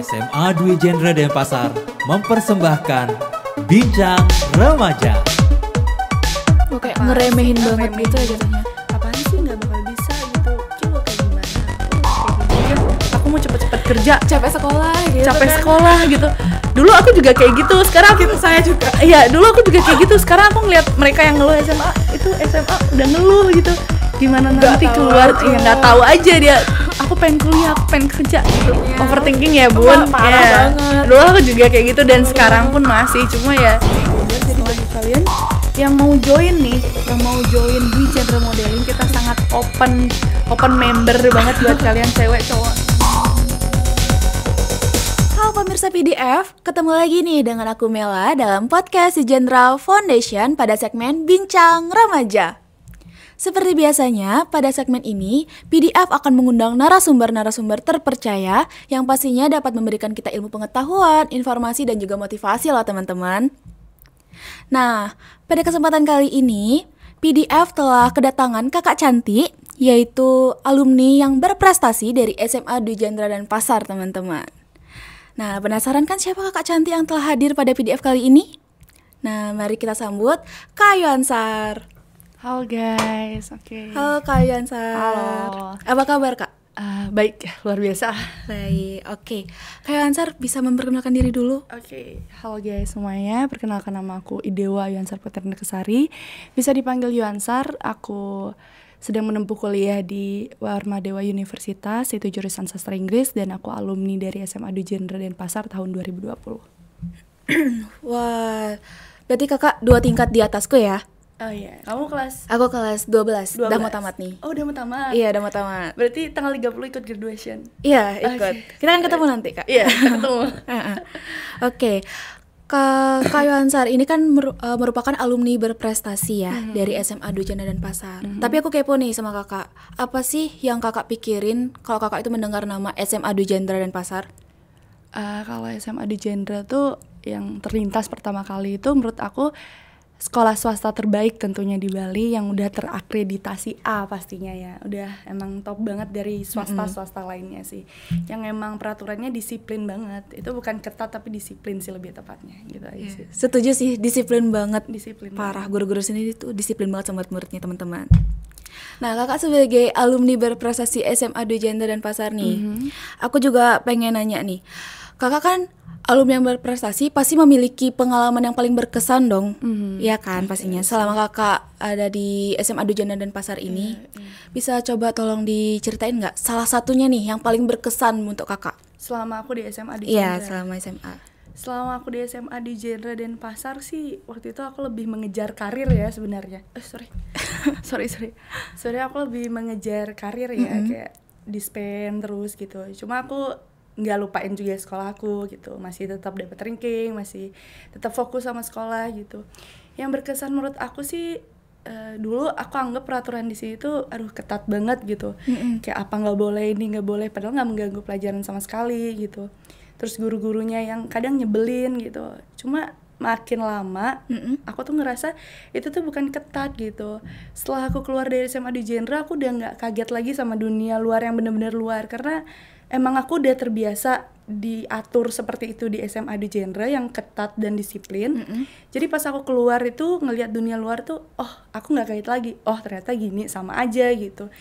SMA Dwi Jendra Denpasar mempersembahkan Bincang Remaja. Kayak ngeremehin banget gitu ya jatuhnya. Apaan sih nggak bakal bisa gitu. Coba kayak gimana? Aku mau cepet-cepet kerja, Capek sekolah gitu. capek kan. sekolah gitu. Dulu aku juga kayak gitu. Sekarang saya juga. Iya, dulu aku juga kayak gitu. Sekarang aku ngeliat mereka yang ngeluh SMA, itu SMA udah ngeluh gitu. Gimana nanti tahu keluar? aja. Ya nggak tahu aja dia. Aku pengen kuliah, aku pengen kerja gitu. Iya. Overthinking ya, Bun. Parah Ya. banget. Dulu aku juga kayak gitu dan sekarang pun masih. Cuma ya udah, jadi bagi kalian yang mau join nih, yang mau join di Jendra Modeling, kita sangat open member banget buat kalian cewek cowok. Halo pemirsa PDF, ketemu lagi nih dengan aku Mela dalam podcast The General Foundation pada segmen Bincang Remaja. Seperti biasanya, pada segmen ini, PDF akan mengundang narasumber-narasumber terpercaya yang pastinya dapat memberikan kita ilmu pengetahuan, informasi, dan juga motivasi loh teman-teman. Nah, pada kesempatan kali ini, PDF telah kedatangan kakak cantik, yaitu alumni yang berprestasi dari SMA Dwi Jendra Denpasar, teman-teman. Nah, penasaran kan siapa kakak cantik yang telah hadir pada PDF kali ini? Nah, mari kita sambut Kak Yuansar. Halo guys, oke. Halo Kak Yuansar. Halo. Apa kabar Kak? Baik, luar biasa. Baik, oke. Kak Yuansar bisa memperkenalkan diri dulu? Oke, halo guys semuanya. Perkenalkan nama aku Idewa Yuansar Putra Kesari. Bisa dipanggil Yuansar. Aku sedang menempuh kuliah di Warmadewa Universitas, yaitu jurusan Sastra Inggris, dan aku alumni dari SMA Dwi Jendra Denpasar tahun 2020. Wah, berarti kakak 2 tingkat di atasku ya? Oh iya, kamu kelas Aku kelas 12, 12? udah mau tamat nih. Oh, udah mau tamat. Iya, udah mau tamat. Berarti tanggal 30 ikut graduation. Iya, ikut. Oke. Kita kan ketemu nanti, Kak. Iya, ketemu. Oke. Kak Yuansar ini kan merupakan alumni berprestasi ya dari SMA Dwi Jendra Denpasar. Tapi aku kepo nih sama kakak. Apa sih yang kakak pikirin kalau kakak itu mendengar nama SMA Dwi Jendra Denpasar? Kalau SMA Dwi Jendra tuh yang terlintas pertama kali itu menurut aku sekolah swasta terbaik tentunya di Bali yang udah terakreditasi A pastinya ya. Udah emang top banget dari swasta-swasta lainnya sih. Yang emang peraturannya disiplin banget. Itu bukan ketat tapi disiplin sih lebih tepatnya gitu aja sih. Setuju sih, disiplin banget. Disiplin Parah, banget. guru-guru sini itu disiplin banget sama murid-muridnya teman-teman. Nah, kakak sebagai alumni berprestasi SMA Dwi Jendra Denpasar nih, aku juga pengen nanya nih, kakak kan alumni yang berprestasi pasti memiliki pengalaman yang paling berkesan dong, ya kan pastinya. Selama kakak ada di SMA Dwi Jendra Denpasar ini, bisa coba tolong diceritain nggak salah satunya nih yang paling berkesan untuk kakak? Selama aku di SMA Dwi Iya, Jendra. selama SMA. Selama aku di SMA Dwi Jendra Denpasar sih waktu itu aku lebih mengejar karir ya sebenarnya. sorry. Sebenarnya aku lebih mengejar karir ya, kayak dispen terus gitu. Cuma aku nggak lupain juga sekolah aku gitu, masih tetap dapat ranking, masih tetap fokus sama sekolah gitu. Yang berkesan menurut aku sih dulu aku anggap peraturan di sini tuh aduh ketat banget gitu, kayak apa nggak boleh ini nggak boleh, padahal nggak mengganggu pelajaran sama sekali gitu. Terus guru-gurunya yang kadang nyebelin gitu. Cuma makin lama aku tuh ngerasa itu tuh bukan ketat gitu. Setelah aku keluar dari SMA Dwi Jendra, aku udah nggak kaget lagi sama dunia luar yang bener-bener luar, karena emang aku udah terbiasa diatur seperti itu di SMA Dwi Jendra yang ketat dan disiplin. Jadi pas aku keluar itu ngelihat dunia luar tuh, oh aku nggak kaget lagi. Oh ternyata gini, sama aja gitu.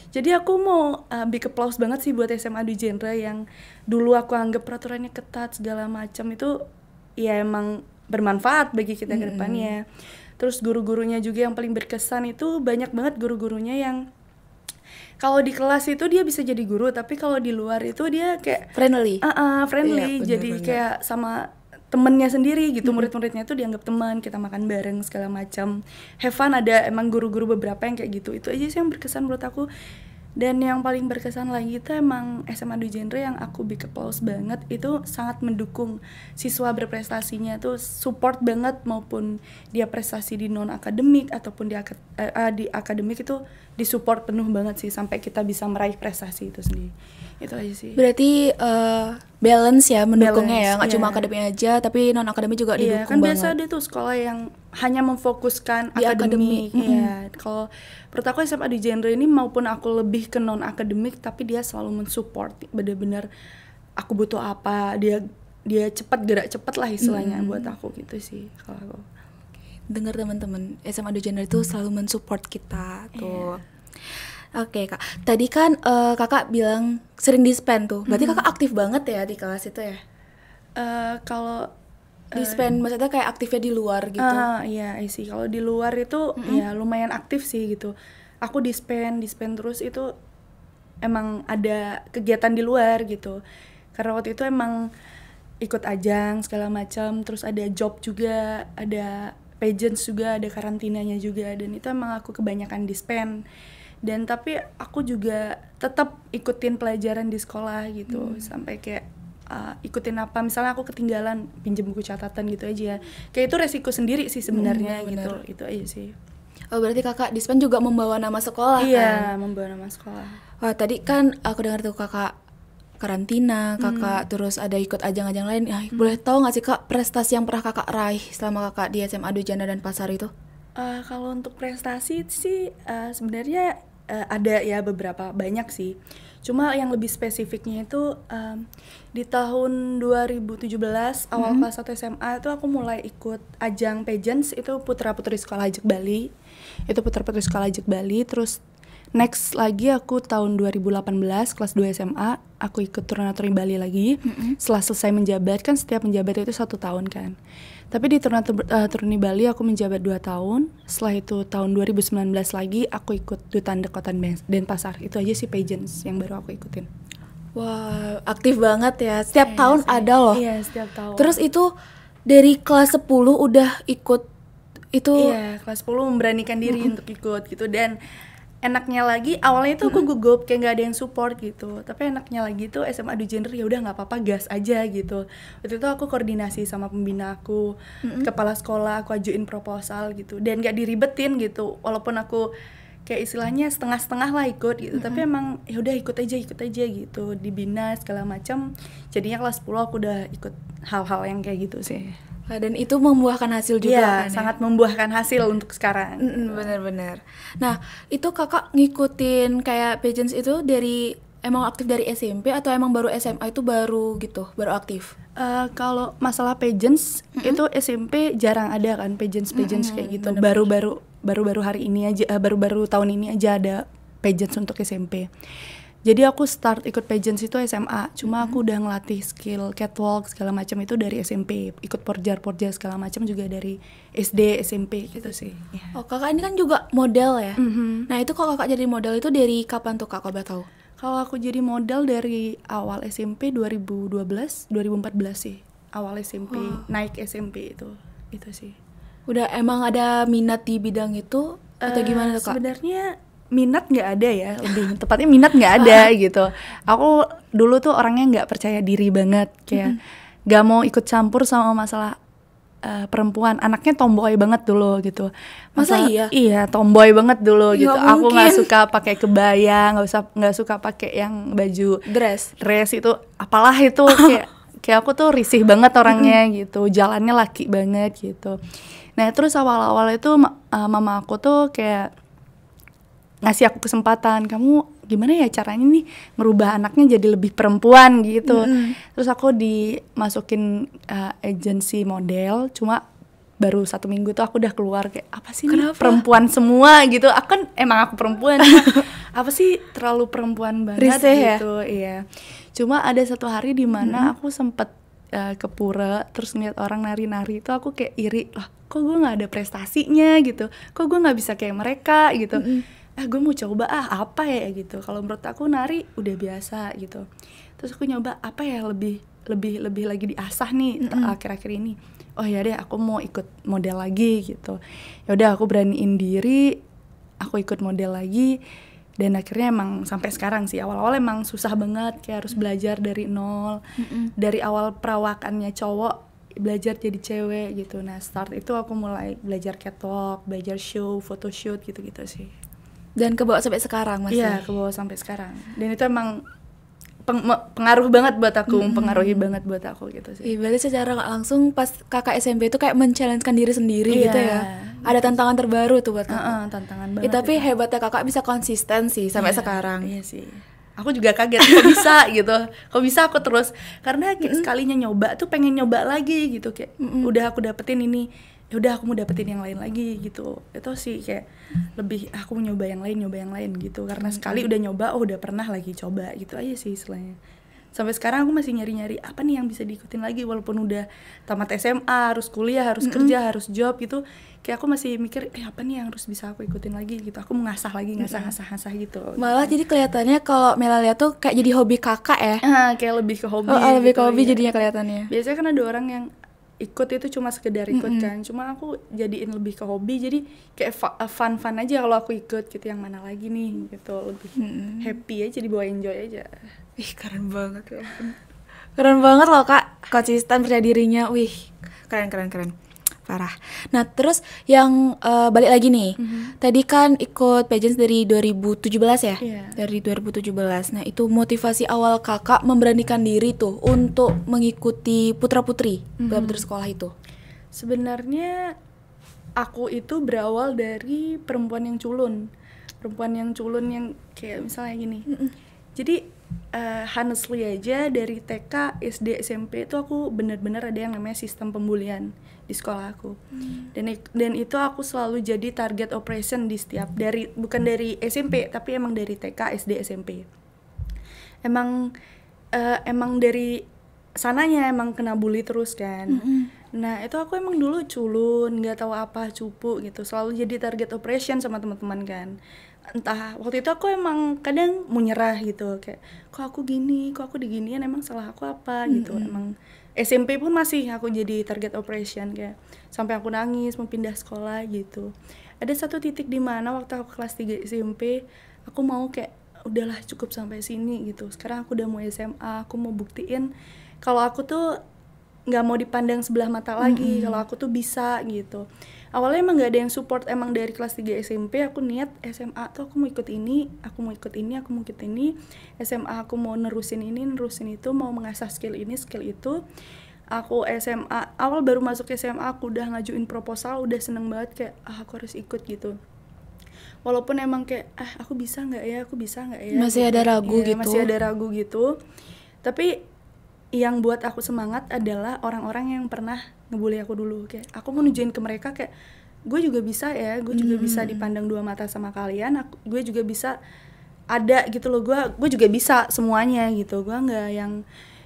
Jadi aku mau big applause banget sih buat SMA Dwi Jendra yang dulu aku anggap peraturannya ketat segala macam itu ya emang bermanfaat bagi kita ke depannya. Terus guru-gurunya juga yang paling berkesan itu banyak banget guru-gurunya yang kalau di kelas itu dia bisa jadi guru, tapi kalau di luar itu dia kayak Friendly. friendly. Iya, Jadi bener-bener. kayak sama temennya sendiri gitu, murid-muridnya tuh dianggap teman, kita makan bareng segala macam. Have fun, ada emang guru-guru beberapa yang kayak gitu. Itu aja sih yang berkesan menurut aku. Dan yang paling berkesan lagi itu emang SMA Dwi Jendra yang aku big applause banget, itu sangat mendukung siswa berprestasinya, tuh support banget, maupun dia prestasi di non akademik ataupun di akademik itu disupport penuh banget sih sampai kita bisa meraih prestasi itu sendiri. Itu aja sih. Berarti balance ya mendukungnya ya, nggak Balance, cuma iya. akademik aja, tapi non akademik juga Iya, didukung kan banget. biasa ada tuh sekolah yang hanya memfokuskan Di akademik. akademik, Iya, kalau menurut aku SMA Dwi Jendra ini maupun aku lebih ke non akademik, tapi dia selalu mensupport bener-bener aku butuh apa, dia cepat gerak cepat lah istilahnya buat aku gitu sih kalau aku. Dengar teman-teman, SMA 2 Genre itu selalu mensupport kita tuh. Oke Kak, tadi kan Kakak bilang sering dispen tuh, berarti Kakak aktif banget ya di kelas itu ya? Kalau Dispen maksudnya kayak aktifnya di luar gitu? Iya sih, kalau di luar itu ya lumayan aktif sih gitu. Aku dispen terus itu emang ada kegiatan di luar gitu. Karena waktu itu emang ikut ajang segala macam, terus ada job juga, ada pageants juga, ada karantinanya juga, dan itu emang aku kebanyakan dispen. Dan tapi aku juga tetap ikutin pelajaran di sekolah gitu, sampai kayak ikutin apa, misalnya aku ketinggalan pinjem buku catatan gitu aja. Kayak itu resiko sendiri sih sebenarnya gitu. Itu aja sih. Oh berarti Kakak dispen juga membawa nama sekolah kan? Iya, membawa nama sekolah. Wah tadi kan aku dengar tuh Kakak karantina, Kakak terus ada ikut ajang-ajang lain. Boleh tahu nggak sih Kak prestasi yang pernah Kakak raih selama Kakak di SMA 2 Genre dan Pasar itu? Kalau untuk prestasi sih sebenarnya ada ya beberapa, banyak sih. Cuma yang lebih spesifiknya itu di tahun 2017 awal kelas 1 SMA itu aku mulai ikut ajang pageants, itu putra-putri sekolah Ajak Bali. Itu putra-putri sekolah Ajak Bali. Terus next lagi aku tahun 2018 kelas 2 SMA aku ikut Turnaturi Bali lagi. Setelah selesai menjabat, kan setiap menjabat itu 1 tahun kan. Tapi di Turnaturi Bali aku menjabat 2 tahun. Setelah itu tahun 2019 lagi aku ikut Duta Kota Denpasar. Itu aja sih pageants yang baru aku ikutin. Wah, aktif banget ya. Setiap tahun ada loh. Iya, setiap tahun. Terus itu dari kelas 10 udah ikut itu? Iya, kelas 10 memberanikan diri untuk ikut gitu. Dan enaknya lagi awalnya itu aku gugup kayak nggak ada yang support gitu, tapi enaknya lagi tuh SMA 2 Genre ya udah nggak apa-apa, gas aja gitu. Waktu itu aku koordinasi sama pembina aku, kepala sekolah, aku ajuin proposal gitu, dan nggak diribetin gitu, walaupun aku kayak istilahnya setengah-setengah lah ikut gitu, tapi emang ya udah ikut aja gitu, dibina segala macam. Jadinya kelas 10 aku udah ikut hal-hal yang kayak gitu sih. Dan itu membuahkan hasil juga ya, kan? Sangat membuahkan hasil untuk sekarang. Bener-bener. Nah, itu Kakak ngikutin kayak pageants itu dari emang aktif dari SMP atau emang baru SMA itu baru gitu, baru aktif? Kalau masalah pageants itu SMP jarang ada kan pageants kayak gitu. Baru-baru hari ini aja, baru-baru tahun ini aja ada pageants untuk SMP. Jadi aku start ikut pageants itu SMA, cuma aku udah ngelatih skill catwalk segala macam itu dari SMP, ikut porjar segala macam juga dari SD, SMP gitu sih. Oh Kakak ini kan juga model ya? Nah itu kalau Kakak jadi model itu dari kapan tuh Kak, kalau boleh tahu? Kalau aku jadi model dari awal SMP 2014 sih, awal SMP, naik SMP itu sih. Udah emang ada minat di bidang itu atau gimana tuh Kak? Sebenarnya minat nggak ada ya, lebih tepatnya minat nggak ada gitu. Aku dulu tuh orangnya nggak percaya diri banget, kayak nggak mau ikut campur sama masalah perempuan. Anaknya tomboy banget dulu gitu. Masa iya? Iya, tomboy banget dulu Ya, gitu. Aku nggak mungkin. suka pakai kebaya, nggak suka pakai yang baju Dress itu, apalah itu kayak aku tuh risih banget orangnya gitu. Jalannya laki banget gitu. Nah terus awal-awal itu mama aku tuh kayak ngasih aku kesempatan, kamu gimana ya caranya nih merubah anaknya jadi lebih perempuan gitu. Terus aku dimasukin agensi model, cuma baru 1 minggu tuh aku udah keluar kayak apa sih nih perempuan semua gitu. Aku kan emang aku perempuan, apa sih terlalu perempuan banget Risih gitu. Iya. Cuma ada satu hari di mana aku sempet ke pura, terus ngeliat orang nari-nari itu aku kayak iri, lah kok gue nggak ada prestasinya gitu, kok gue nggak bisa kayak mereka gitu. Gue mau coba apa ya gitu. Kalau menurut aku nari udah biasa gitu. Terus aku nyoba apa ya lebih lagi diasah nih akhir-akhir ini. Oh ya deh, aku mau ikut model lagi gitu. Ya udah aku beraniin diri, aku ikut model lagi. Dan akhirnya emang sampai sekarang sih, awal-awal emang susah banget, kayak harus belajar dari nol. Dari awal perawakannya cowok belajar jadi cewek gitu. Nah start itu aku mulai belajar catwalk, belajar show, photoshoot gitu-gitu sih. dan kebawa sampai sekarang masih? Iya, kebawa sampai sekarang. Dan itu emang pengaruh banget buat aku, mempengaruhi banget buat aku gitu sih. Berarti secara nggak langsung pas kakak SMP itu kayak men-challenge-kan diri sendiri gitu ya? Ada tantangan terbaru tuh buat kakak? Tantangan banget. Tapi hebatnya kakak bisa konsisten sih sampai sekarang. Iya sih. aku juga kaget kok bisa gitu, kok bisa aku terus, karena kayak sekalinya nyoba tuh pengen nyoba lagi gitu, kayak udah aku dapetin ini, ya udah aku mau dapetin yang lain lagi gitu. Itu sih kayak lebih aku mau nyoba yang lain gitu, karena sekali udah nyoba, oh udah pernah lagi coba gitu aja sih istilahnya. Sampai sekarang aku masih nyari-nyari apa nih yang bisa diikutin lagi, walaupun udah tamat SMA, harus kuliah, harus kerja, harus job gitu. Kayak aku masih mikir, apa nih yang harus bisa aku ikutin lagi gitu. Aku mengasah lagi, ngasah gitu. Malah jadi kelihatannya kalau Melalia tuh kayak jadi hobi kakak ya. Kayak lebih ke hobi. Lebih ke gitu, hobi ya. jadinya kelihatannya. Biasanya kan ada orang yang ikut itu cuma sekedar ikut kan, cuma aku jadiin lebih ke hobi, jadi kayak fun aja kalau aku ikut gitu. Yang mana lagi nih gitu, lebih happy aja, dibawa enjoy aja. Ih, keren banget ya. Keren banget loh Kak, konsisten percaya dirinya. Wih, keren. Parah. Nah, terus yang balik lagi nih. Tadi kan ikut pageants dari 2017 ya? Iya. Dari 2017. Nah, itu motivasi awal Kakak memberanikan diri tuh untuk mengikuti putra-putri sekolah itu. Sebenarnya aku itu berawal dari perempuan yang culun yang kayak misalnya gini. Jadi honestly aja dari TK, SD, SMP itu aku bener-bener ada yang namanya sistem pembulian di sekolah aku. Dan itu aku selalu jadi target operation di setiap bukan dari SMP tapi emang dari TK, SD, SMP. Emang dari sananya emang kena bully terus kan. Nah, itu aku emang dulu culun, nggak tahu apa, cupu gitu. Selalu jadi target operation sama teman-teman kan. Entah waktu itu aku emang kadang mau nyerah gitu, kayak kok aku gini, kok aku diginian, emang salah aku apa gitu. Emang SMP pun masih aku jadi target operation, kayak sampai aku nangis mau pindah sekolah gitu. Ada satu titik di mana waktu aku kelas 3 SMP, aku mau kayak udahlah cukup sampai sini gitu. Sekarang aku udah mau SMA, aku mau buktiin kalau aku tuh nggak mau dipandang sebelah mata lagi, kalau aku tuh bisa gitu. Awalnya emang gak ada yang support, emang dari kelas 3 SMP aku niat SMA tuh aku mau ikut ini, aku mau ikut ini. SMA aku mau nerusin itu, mau mengasah skill ini, skill itu. Aku SMA, awal baru masuk SMA aku udah ngajuin proposal, udah seneng banget kayak aku harus ikut gitu. Walaupun emang kayak aku bisa nggak ya, Masih gitu. ada ragu Ya, gitu. Masih ada ragu gitu. Tapi yang buat aku semangat adalah orang-orang yang pernah ngebully aku dulu, kayak aku mau nunjukin ke mereka kayak gue juga bisa ya, gue juga bisa dipandang dua mata sama kalian, gue juga bisa ada gitu loh, gue juga bisa semuanya gitu, gue nggak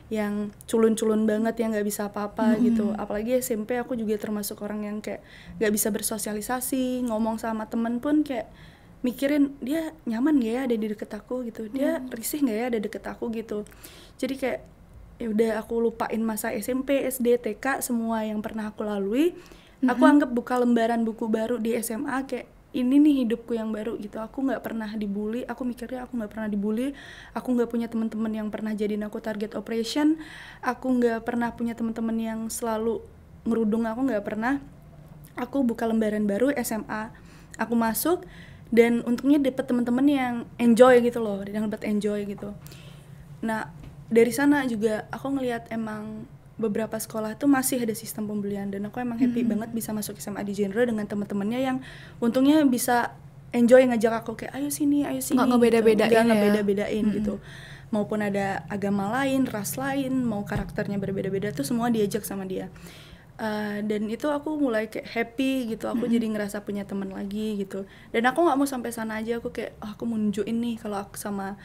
yang culun-culun banget yang nggak bisa apa-apa gitu. Apalagi SMP aku juga termasuk orang yang kayak nggak bisa bersosialisasi, ngomong sama temen pun kayak mikirin dia nyaman gak ya ada di deket aku gitu, dia risih gak ya ada deket aku gitu. Jadi kayak ya udah aku lupain masa SMP, SD, TK, semua yang pernah aku lalui. Aku anggap buka lembaran buku baru di SMA, kayak ini nih hidupku yang baru gitu. Aku nggak pernah dibully, aku mikirnya aku nggak pernah dibully, aku nggak punya teman-teman yang pernah jadiin aku target operation, aku nggak pernah punya teman-teman yang selalu ngerudung aku, nggak pernah. Aku buka lembaran baru SMA, aku masuk dan untungnya dapet teman-teman yang enjoy gitu loh, yang dapat enjoy gitu. Nah, dari sana juga aku ngelihat emang beberapa sekolah tuh masih ada sistem pembulian, dan aku emang happy banget bisa masuk SMA di genre dengan teman-temannya yang untungnya bisa enjoy ngajak aku kayak ayo sini nggak ngebeda-bedain gitu. Nggak ngebeda-bedain gitu, maupun ada agama lain, ras lain, mau karakternya berbeda-beda tuh semua diajak sama dia. Dan itu aku mulai kayak happy gitu, aku jadi ngerasa punya teman lagi gitu. Dan aku nggak mau sampai sana aja, aku kayak aku mau nunjukin nih kalau aku sama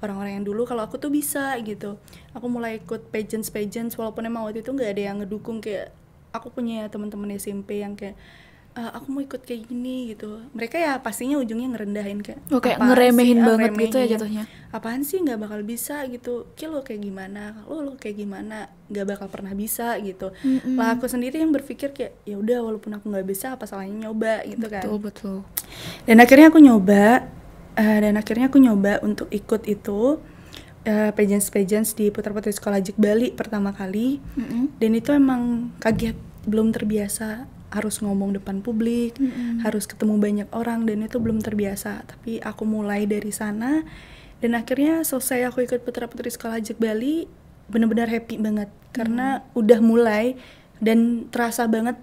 orang-orang yang dulu kalau aku tuh bisa gitu. Aku mulai ikut pageants walaupun emang waktu itu nggak ada yang ngedukung. Kayak aku punya teman-teman SMP yang kayak aku mau ikut kayak gini gitu. Mereka ya pastinya ujungnya ngerendahin kayak kayak ngeremehin banget gitu ya jatuhnya. Apaan sih nggak bakal bisa gitu, kayak lo kayak gimana, lo kayak gimana, nggak bakal pernah bisa gitu. Lah aku sendiri yang berpikir kayak ya udah walaupun aku nggak bisa apa salahnya nyoba gitu kan. Betul. Dan akhirnya aku nyoba untuk ikut itu pageants di Putra-Putri Sekolah Ajik Bali pertama kali. Dan itu emang kaget, belum terbiasa harus ngomong depan publik, harus ketemu banyak orang, dan itu belum terbiasa. Tapi aku mulai dari sana, dan akhirnya selesai aku ikut Putra-Putri Sekolah Ajik Bali, benar-benar happy banget karena udah mulai dan terasa banget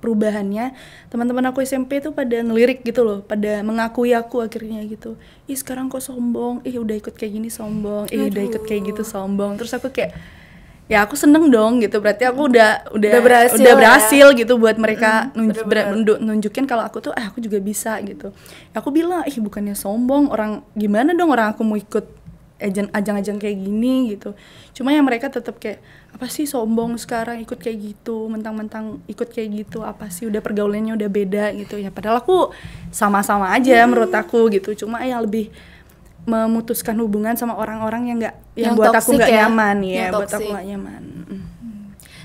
perubahannya, teman-teman aku SMP tuh pada ngelirik gitu loh, pada mengakui aku akhirnya gitu. Ih sekarang kok sombong, udah ikut kayak gini sombong, udah ikut kayak gitu sombong. Terus aku kayak, ya aku seneng dong gitu, berarti aku udah berhasil gitu buat mereka nunjukin kalau aku tuh aku juga bisa gitu. Aku bilang, bukannya sombong, orang gimana dong orang aku mau ikut ajang-ajang kayak gini gitu. Cuma yang mereka tetap kayak, apa sih sombong sekarang ikut kayak gitu, mentang-mentang ikut kayak gitu, apa sih udah pergaulannya udah beda gitu ya. Padahal aku sama-sama aja menurut aku gitu. Cuma yang lebih memutuskan hubungan sama orang-orang yang buat aku nggak nyaman ya, buat aku nggak nyaman.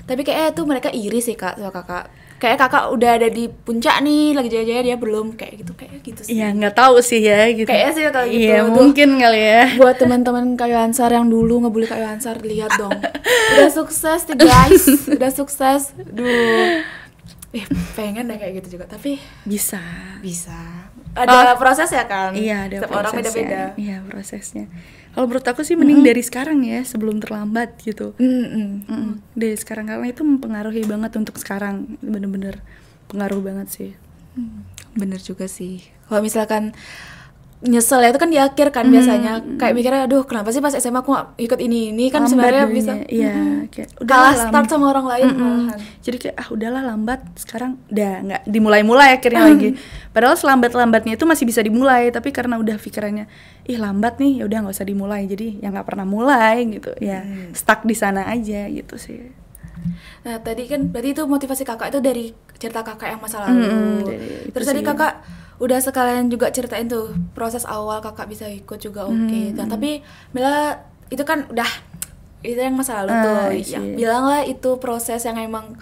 Tapi kayaknya tuh mereka iri sih Kak sama Kakak. Kayak Kakak udah ada di puncak nih, lagi jaya-jaya, dia belum, kayak gitu sih. Iya, nggak tau sih ya gitu. Kayaknya sih kalau gitu. Iya, mungkin kali ya. Buat teman-teman Kak Yohansar yang dulu ngebully Kak Yohansar, lihat dong. Udah sukses nih guys, udah sukses. Duh. Pengen deh kayak gitu juga, tapi bisa. Ada proses ya kan? Iya, ada setiap orang beda-beda. Iya, prosesnya. Kalau menurut aku sih mending dari sekarang ya, sebelum terlambat gitu. Dari sekarang, karena itu mempengaruhi banget untuk sekarang, bener-bener pengaruh banget sih. Bener juga sih. Kalau misalkan nyesel ya itu kan di akhir kan biasanya, kayak mikirnya aduh kenapa sih pas SMA aku gak ikut ini kan sebenarnya bisa kayak kalah start sama orang lain malahan. Jadi kayak udahlah lambat, sekarang udah nggak dimulai akhirnya lagi. Padahal selambat-lambatnya itu masih bisa dimulai, tapi karena udah pikirannya lambat nih, ya udah nggak usah dimulai, jadi yang nggak pernah mulai gitu ya, stuck di sana aja gitu sih. Nah tadi kan berarti itu motivasi kakak itu dari cerita kakak yang masa lalu. Terus tadi kakak udah sekalian juga ceritain tuh proses awal kakak bisa ikut juga Nah tapi Mela itu kan udah itu yang masa lalu tuh ya, bilanglah itu proses yang emang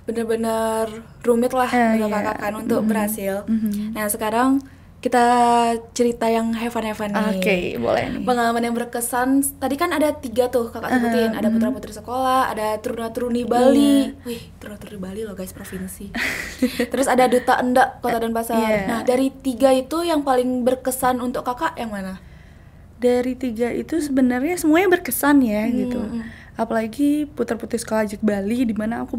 bener-bener rumit lah untuk kakak kan untuk berhasil. Nah sekarang kita cerita yang have fun nih. Oke, boleh nih. Pengalaman yang berkesan, tadi kan ada 3 tuh kakak sebutin. Ada putra-putri sekolah, ada turuna-turuni Bali. Wih, turuna-turuni Bali loh guys, provinsi. Terus ada Duta Endak, Kota Denpasar. Nah, dari 3 itu yang paling berkesan untuk kakak yang mana? Dari 3 itu sebenarnya semuanya berkesan ya gitu. Apalagi putra-putri sekolah Ajak Bali, dimana aku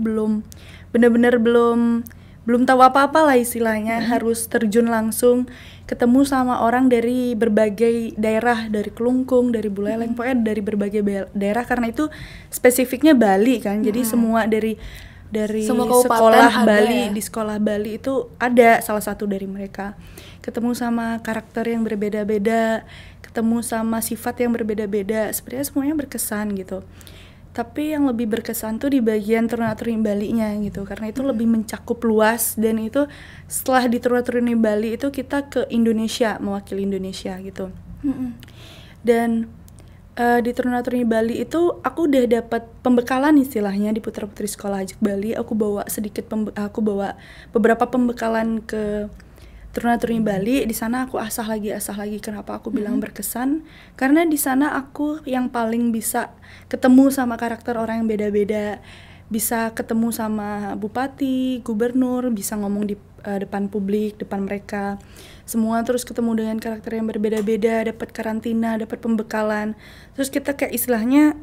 benar-benar belum tahu apa-apa lah istilahnya, harus terjun langsung ketemu sama orang dari berbagai daerah, dari Kelungkung, dari Buleleng, pokoknya dari berbagai daerah, karena itu spesifiknya Bali kan. Jadi semua dari sekolah Bali, di sekolah Bali itu ada salah satu dari mereka. Ketemu sama karakter yang berbeda-beda, ketemu sama sifat yang berbeda-beda, sebenarnya semuanya berkesan gitu. Tapi yang lebih berkesan tuh di bagian turuna-turuni Bali-nya gitu, karena itu lebih mencakup luas, dan itu setelah di turuna-turuni Bali itu kita ke Indonesia, mewakili Indonesia gitu. Dan di turuna-turuni Bali itu aku udah dapat pembekalan istilahnya di putra-putri sekolah Ajak Bali. Aku bawa beberapa pembekalan ke turuna-turuni Bali. Di sana aku asah lagi. Kenapa aku bilang berkesan? Karena di sana aku yang paling bisa ketemu sama karakter orang yang beda-beda, bisa ketemu sama bupati, gubernur, bisa ngomong di depan publik, depan mereka semua, terus ketemu dengan karakter yang berbeda-beda, dapat karantina, dapat pembekalan. Terus kita kayak istilahnya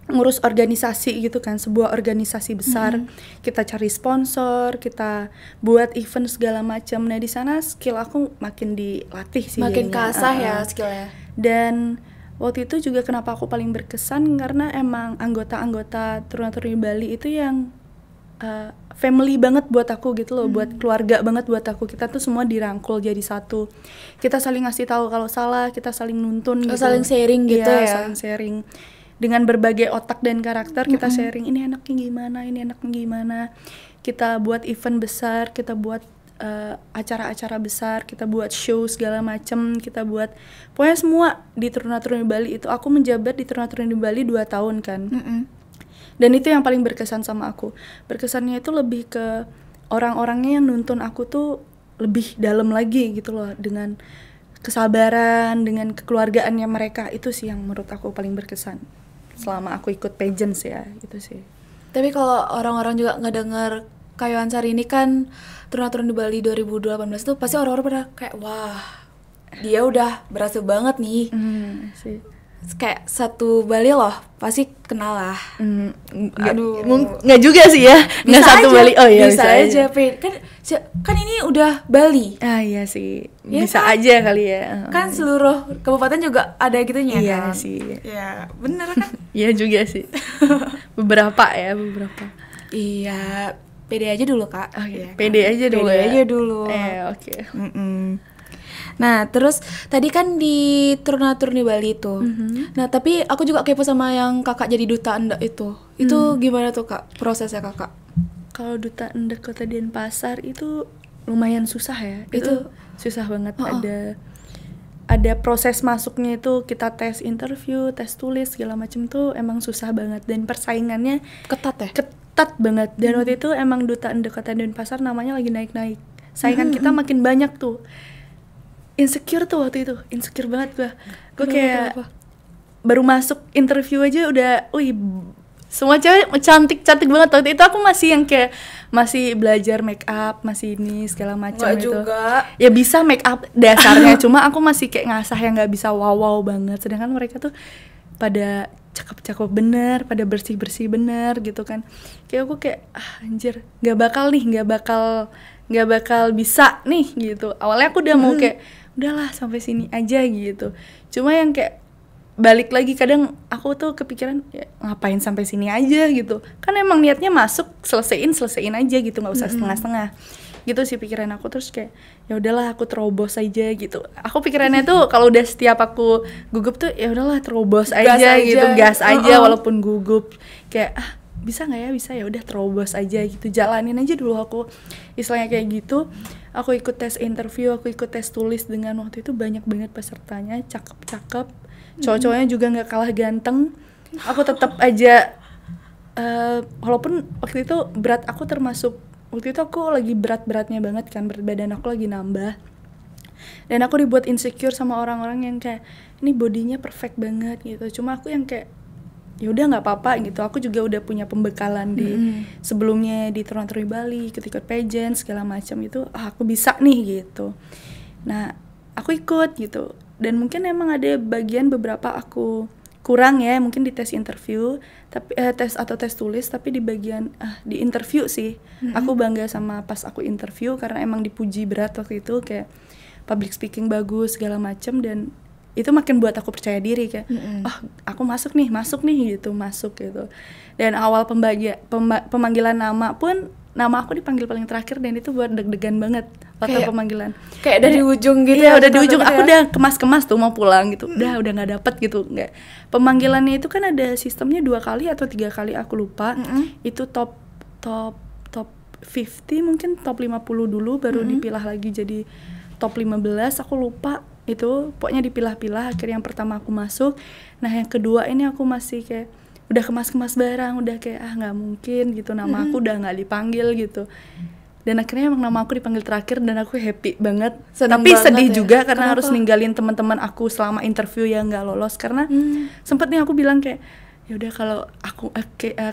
ngurus organisasi gitu kan, sebuah organisasi besar. Kita cari sponsor, kita buat event segala macam. Nah di sana skill aku makin dilatih sih, makin jadinya. kasah ya skillnya. Dan waktu itu juga kenapa aku paling berkesan, karena emang anggota-anggota turuna-turuni Bali itu yang family banget buat aku gitu loh, buat keluarga banget buat aku. Kita tuh semua dirangkul jadi satu. Kita saling ngasih tahu kalau salah, kita saling nuntun gitu. Saling sharing gitu ya. Saling sharing. Dengan berbagai otak dan karakter kita sharing, ini enaknya gimana. Kita buat event besar, kita buat acara-acara besar, kita buat show segala macem, kita buat pokoknya semua di turuna-turuni Bali itu. Aku menjabat di turuna-turuni Bali 2 tahun kan. Dan itu yang paling berkesan sama aku. Berkesannya itu lebih ke orang-orangnya yang nuntun aku tuh lebih dalam lagi gitu loh, dengan kesabaran, dengan kekeluargaannya mereka. Itu sih yang menurut aku paling berkesan selama aku ikut pageants ya, gitu sih. Tapi kalau orang-orang juga ngedenger Kak Yohansar ini kan turun-turun di Bali 2018 tuh pasti orang-orang pada kayak wah, dia udah berhasil banget nih. Sih. kayak satu Bali loh, pasti kenal lah. Nggak juga sih ya, nggak satu aja. Bali. Oh iya bisa aja. Kan ini udah Bali. Iya sih, Ya bisa kan? aja kali ya. Kan seluruh kabupaten juga ada gitunya Iya kan. sih. Ya bener kan. Iya juga sih. beberapa. Iya, pede aja dulu Kak. Oke, Iya, pede aja dulu. Pede ya. aja dulu. Oke. Nah, terus tadi kan di turnatur di Bali itu. Nah, tapi aku juga kepo sama yang Kakak jadi duta endak itu. Itu gimana tuh Kak prosesnya Kakak? Kalau duta endek Kota Denpasar itu lumayan susah ya. Itu susah banget. Ada proses masuknya itu, kita tes interview, tes tulis segala macam tuh emang susah banget, dan persaingannya Ketat ya? ketat banget. Dan waktu itu emang duta endek Kota Denpasar namanya lagi naik-naik. Saingan kita makin banyak tuh. Insecure tuh waktu itu, insecure banget gue kayak Kenapa? baru masuk interview aja udah, semua cewek cantik banget. Waktu itu aku masih yang kayak masih belajar make up, masih ini segala macam Nggak itu. juga. Ya bisa make up dasarnya, cuma aku masih kayak ngasah yang nggak bisa wow banget. Sedangkan mereka tuh pada cakep bener, pada bersih bener gitu kan. Kayak aku kayak anjir, nggak bakal bisa nih gitu. Awalnya aku udah mau kayak udahlah sampai sini aja gitu. Cuma yang kayak balik lagi, kadang aku tuh kepikiran ya, ngapain sampai sini aja gitu. Kan emang niatnya masuk, selesaiin aja gitu, nggak usah setengah-setengah. Gitu sih pikiran aku. Terus kayak ya udahlah aku terobos aja gitu. Aku pikirannya tuh kalau udah setiap aku gugup tuh ya udahlah terobos aja gitu, gas aja walaupun gugup. Kayak bisa nggak ya, bisa, ya udah terobos aja gitu, jalanin aja dulu. Aku istilahnya kayak gitu. Aku ikut tes interview, aku ikut tes tulis dengan waktu itu banyak banget pesertanya, cakep, cowok-cowoknya juga nggak kalah ganteng. Aku tetap aja walaupun waktu itu berat aku termasuk, waktu itu aku lagi berat-beratnya banget kan, berat badan aku lagi nambah, dan aku dibuat insecure sama orang-orang yang kayak ini bodinya perfect banget gitu. Cuma aku yang kayak ya udah nggak apa-apa gitu. Aku juga udah punya pembekalan di sebelumnya di turnatur Bali, ikut pageant segala macam itu, aku bisa nih gitu. Nah aku ikut gitu, dan mungkin emang ada bagian beberapa aku kurang ya, mungkin di tes interview, tapi tes tulis, tapi di bagian di interview sih aku bangga sama pas aku interview, karena emang dipuji berat waktu itu, kayak public speaking bagus segala macam, dan itu makin buat aku percaya diri kayak aku masuk nih gitu. Dan awal pemanggilan nama pun, nama aku dipanggil paling terakhir, dan itu buat deg-degan banget waktu pemanggilan. Kayak dari ujung gitu. Iya, udah di ujung. Aku udah kemas-kemas tuh mau pulang gitu. Udah nggak dapet gitu. Nggak. Pemanggilannya itu kan ada sistemnya 2 kali atau 3 kali, aku lupa. Itu top 50, mungkin top 50 dulu, baru dipilah lagi jadi top 15, aku lupa. Itu pokoknya dipilah-pilah, akhirnya yang pertama aku masuk. Nah yang kedua ini aku masih kayak udah kemas-kemas barang, udah kayak nggak mungkin gitu, nama aku udah nggak dipanggil gitu. Dan akhirnya emang nama aku dipanggil terakhir, dan aku happy banget. Tapi sedih juga karena harus ninggalin teman-teman aku selama interview yang nggak lolos, karena sempet nih aku bilang kayak ya udah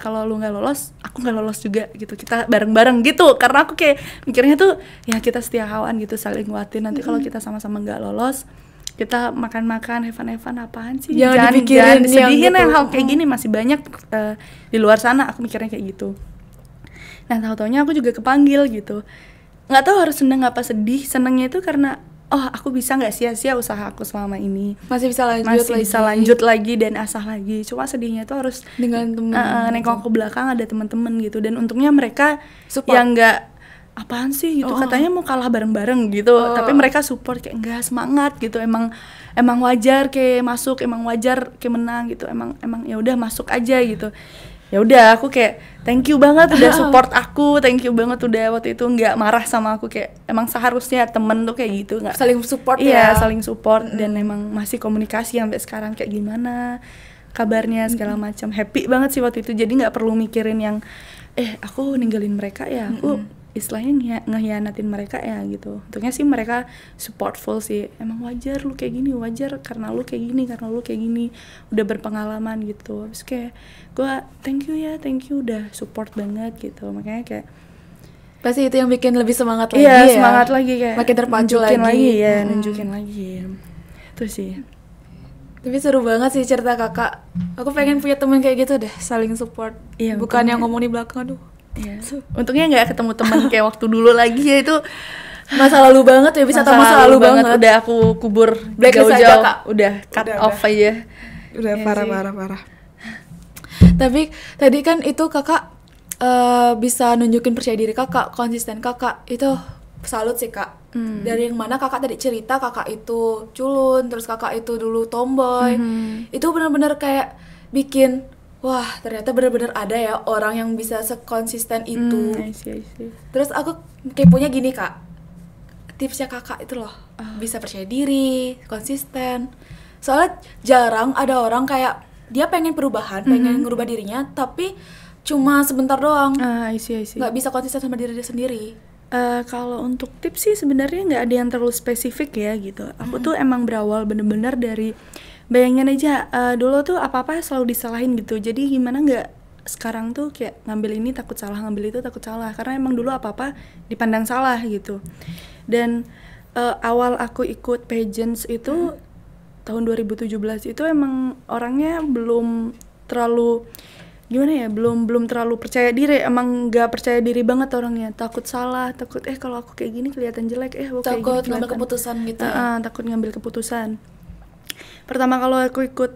kalau lu nggak lolos, aku nggak lolos juga gitu, kita bareng-bareng gitu. Karena aku kayak mikirnya tuh ya kita setia kawan gitu, saling nguatin. Nanti kalau kita sama-sama nggak lolos, kita makan-makan, have-fun apaan sih, jangan disedihin yang hal kayak gini, masih banyak di luar sana. Aku mikirnya kayak gitu. Nah tahu-taunya aku juga kepanggil gitu, nggak tahu harus seneng apa sedih. Senengnya itu karena aku bisa nggak sia-sia usaha aku selama ini, masih bisa lanjut lagi dan asah lagi. Cuma sedihnya tuh harus dengan temen nengok ke belakang ada teman-teman gitu, dan untungnya mereka support. Yang nggak apaan sih gitu, katanya mau kalah bareng-bareng gitu, tapi mereka support kayak enggak, semangat gitu, emang wajar kayak masuk, emang wajar kayak menang gitu, emang ya udah masuk aja gitu. Ya udah aku kayak thank you banget udah support aku, thank you banget udah waktu itu nggak marah sama aku. Kayak emang seharusnya temen tuh kayak gitu, nggak saling support. Iya, saling support. Dan emang masih komunikasi sampai sekarang, kayak gimana kabarnya segala macam. Happy banget sih waktu itu, jadi nggak perlu mikirin yang aku ninggalin mereka ya, aku istilahnya ngehianatin mereka ya gitu. Untungnya sih mereka supportful sih, emang wajar lu kayak gini, wajar karena lu kayak gini udah berpengalaman gitu. Terus kayak gue thank you udah support banget gitu. Makanya kayak pasti itu yang bikin lebih semangat lagi. Iya, semangat lagi, kayak makin terpacu nunjukin lagi ya, nunjukin lagi itu sih. Tapi seru banget sih cerita kakak. Aku pengen punya teman kayak gitu deh, saling support. Iya, Bukan untungnya- yang ngomong di belakang, aduh. Iya. Untungnya nggak ketemu teman kayak waktu dulu lagi ya, itu Masa lalu banget ya, bisa tahu masa lalu banget. Udah aku kubur Blacklist aja, jauh-jauh, Kak. udah cut Udah. off aja. Udah Iya parah, sih. parah. Tapi tadi kan itu kakak bisa nunjukin percaya diri kakak, konsisten kakak. Itu salut sih kak. Dari yang mana kakak tadi cerita kakak itu culun, terus kakak itu dulu tomboy. Itu benar-benar kayak bikin, wah ternyata benar-benar ada ya orang yang bisa sekonsisten itu. I see. Terus aku keponya gini kak, tipsnya kakak itu loh, bisa percaya diri, konsisten. Soalnya jarang ada orang kayak dia pengen perubahan, pengen ngerubah dirinya, tapi cuma sebentar doang, I see. nggak bisa konsisten sama diri dia sendiri. Kalau untuk tips sih sebenarnya nggak ada yang terlalu spesifik ya gitu. Aku tuh emang berawal bener-bener dari bayangin aja, dulu tuh apa-apa selalu disalahin gitu. Jadi gimana nggak sekarang tuh kayak ngambil ini takut salah, ngambil itu takut salah. Karena emang dulu apa-apa dipandang salah gitu. Dan awal aku ikut pageants itu tahun 2017 itu emang orangnya belum terlalu gimana ya, belum terlalu percaya diri, emang nggak percaya diri banget orangnya, takut salah, takut kalau aku kayak gini kelihatan jelek, aku kayak Takut gini ngambil kelihatan- keputusan gitu ya? takut ngambil keputusan. Pertama kalau aku ikut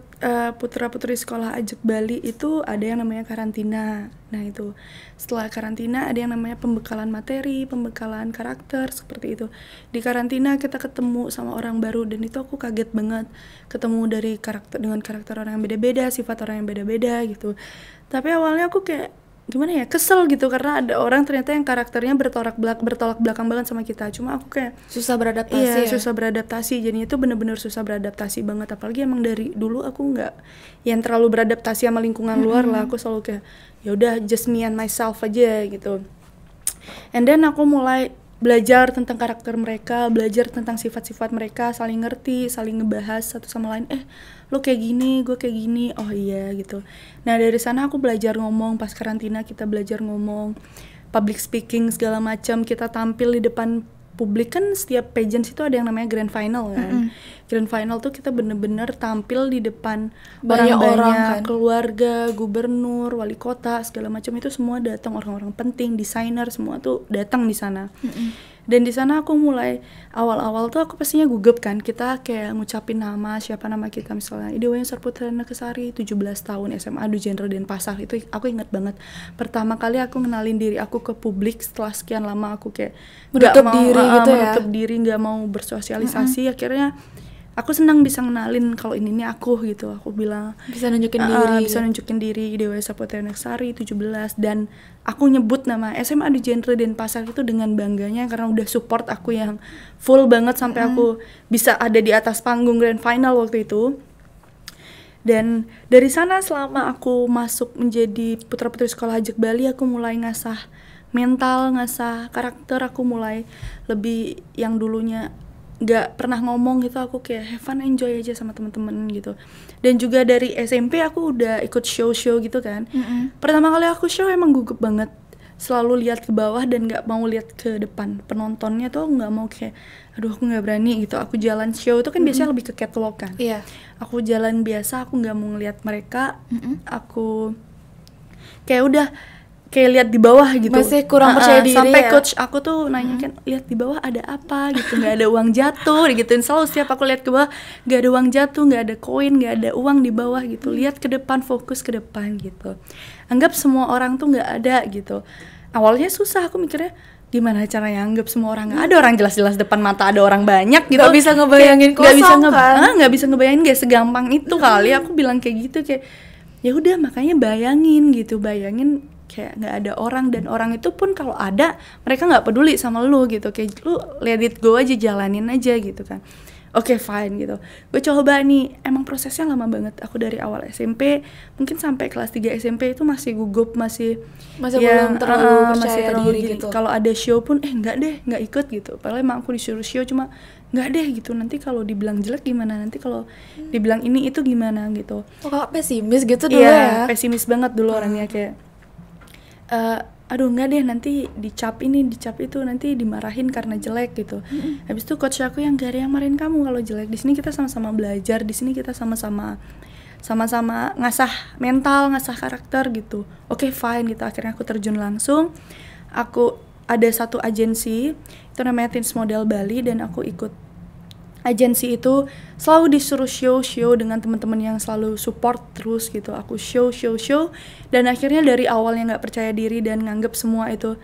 putra-putri sekolah Ajak Bali itu ada yang namanya karantina. Nah itu setelah karantina ada yang namanya pembekalan materi, pembekalan karakter seperti itu. Di karantina kita ketemu sama orang baru dan itu aku kaget banget, ketemu dari karakter dengan karakter orang yang beda-beda, sifat orang yang beda-beda gitu. Tapi awalnya aku kayak gimana ya, kesel gitu karena ada orang ternyata yang karakternya bertolak belakang banget sama kita. Cuma aku kayak Susah beradaptasi ya? susah beradaptasi. Jadinya itu bener-bener susah beradaptasi banget. Apalagi emang dari dulu aku nggak yang terlalu beradaptasi sama lingkungan luar lah. Aku selalu kayak ya udah just me and myself aja gitu. And then aku mulai belajar tentang karakter mereka, belajar tentang sifat-sifat mereka, saling ngerti, saling ngebahas satu sama lain. Lo kayak gini, gue kayak gini, oh iya gitu. Nah dari sana aku belajar ngomong, pas karantina kita belajar ngomong, public speaking segala macam, kita tampil di depan publik. Kan setiap pageant itu ada yang namanya grand final kan. Grand final tuh kita bener-bener tampil di depan Banyak orang orang, banyak, kan? keluarga, gubernur, wali kota, segala macam itu semua datang, orang-orang penting, desainer semua tuh datang di sana. Dan di sana aku mulai awal-awal tuh aku pastinya gugup kan, kita kayak ngucapin nama, siapa nama kita misalnya Idewayan Sarputra Nakasari, 17 tahun, SMA Dujenra Denpasar. Itu aku inget banget. Pertama kali aku ngenalin diri aku ke publik setelah sekian lama aku kayak Menutup diri gitu ya? menutup diri, nggak mau bersosialisasi. Akhirnya aku senang bisa ngenalin kalau ini aku gitu. Aku bilang Bisa nunjukin diri. bisa nunjukin diri Idewayan Sarputra Nakasari 17, dan aku nyebut nama SMA Dujenra Denpasar itu dengan bangganya karena udah support aku yang full banget sampai aku bisa ada di atas panggung grand final waktu itu. Dan dari sana selama aku masuk menjadi putra-putri sekolah Ajak Bali, aku mulai ngasah mental, ngasah karakter. Aku mulai lebih yang dulunya nggak pernah ngomong gitu, aku kayak have fun, enjoy aja sama teman-teman gitu. Dan juga dari SMP aku udah ikut show-show gitu kan. Pertama kali aku show emang gugup banget, selalu lihat ke bawah dan nggak mau lihat ke depan penontonnya tuh. Nggak mau kayak aduh aku nggak berani gitu. Aku jalan show itu kan biasanya lebih ke catwalk kan. Iya. Aku jalan biasa, aku nggak mau ngeliat mereka. Aku kayak udah kayak lihat di bawah gitu. Masih kurang percaya diri sampai ya? coach aku tuh nanya kan, lihat di bawah ada apa gitu, nggak ada uang jatuh digituin. Selalu setiap aku lihat ke bawah nggak ada uang jatuh, nggak ada koin, nggak ada uang di bawah gitu. Lihat ke depan, fokus ke depan gitu. Anggap semua orang tuh nggak ada gitu. Awalnya susah, aku mikirnya gimana caranya anggap semua orang nggak ada, orang jelas-jelas depan mata ada orang banyak gitu. Nggak bisa ngebayangin Kayak nggak bisa kosong kan? nggak bisa ngebayangin, gak segampang itu kali. Aku bilang kayak gitu, kayak ya udah makanya bayangin gitu, bayangin kayak nggak ada orang, dan orang itu pun kalau ada mereka nggak peduli sama lu gitu, kayak lu let it go aja, jalanin aja gitu kan. Oke, fine gitu. Gue coba nih, emang prosesnya lama banget. Aku dari awal SMP mungkin sampai kelas 3 SMP itu masih gugup, masih belum terlalu masih percaya terlalu diri gini. gitu. Kalau ada show pun enggak deh, nggak ikut gitu. Padahal emang aku disuruh show, cuma nggak deh gitu. Nanti kalau dibilang jelek gimana, nanti kalau dibilang ini itu gimana gitu. Oh kakak pesimis gitu dulu Iya, ya? pesimis banget dulu orangnya, kayak aduh enggak deh, nanti dicap ini dicap itu, nanti dimarahin karena jelek gitu. Habis itu coach aku yang gak ada yang marahin kamu kalau jelek, di sini kita sama-sama belajar, di sini kita sama-sama ngasah mental, ngasah karakter gitu. Oke, fine gitu. Akhirnya aku terjun langsung. Aku ada satu agensi itu namanya Teens Model Bali, dan aku ikut agensi itu. Selalu disuruh show dengan teman-teman yang selalu support terus gitu. Aku show, dan akhirnya dari awalnya nggak percaya diri dan nganggep semua itu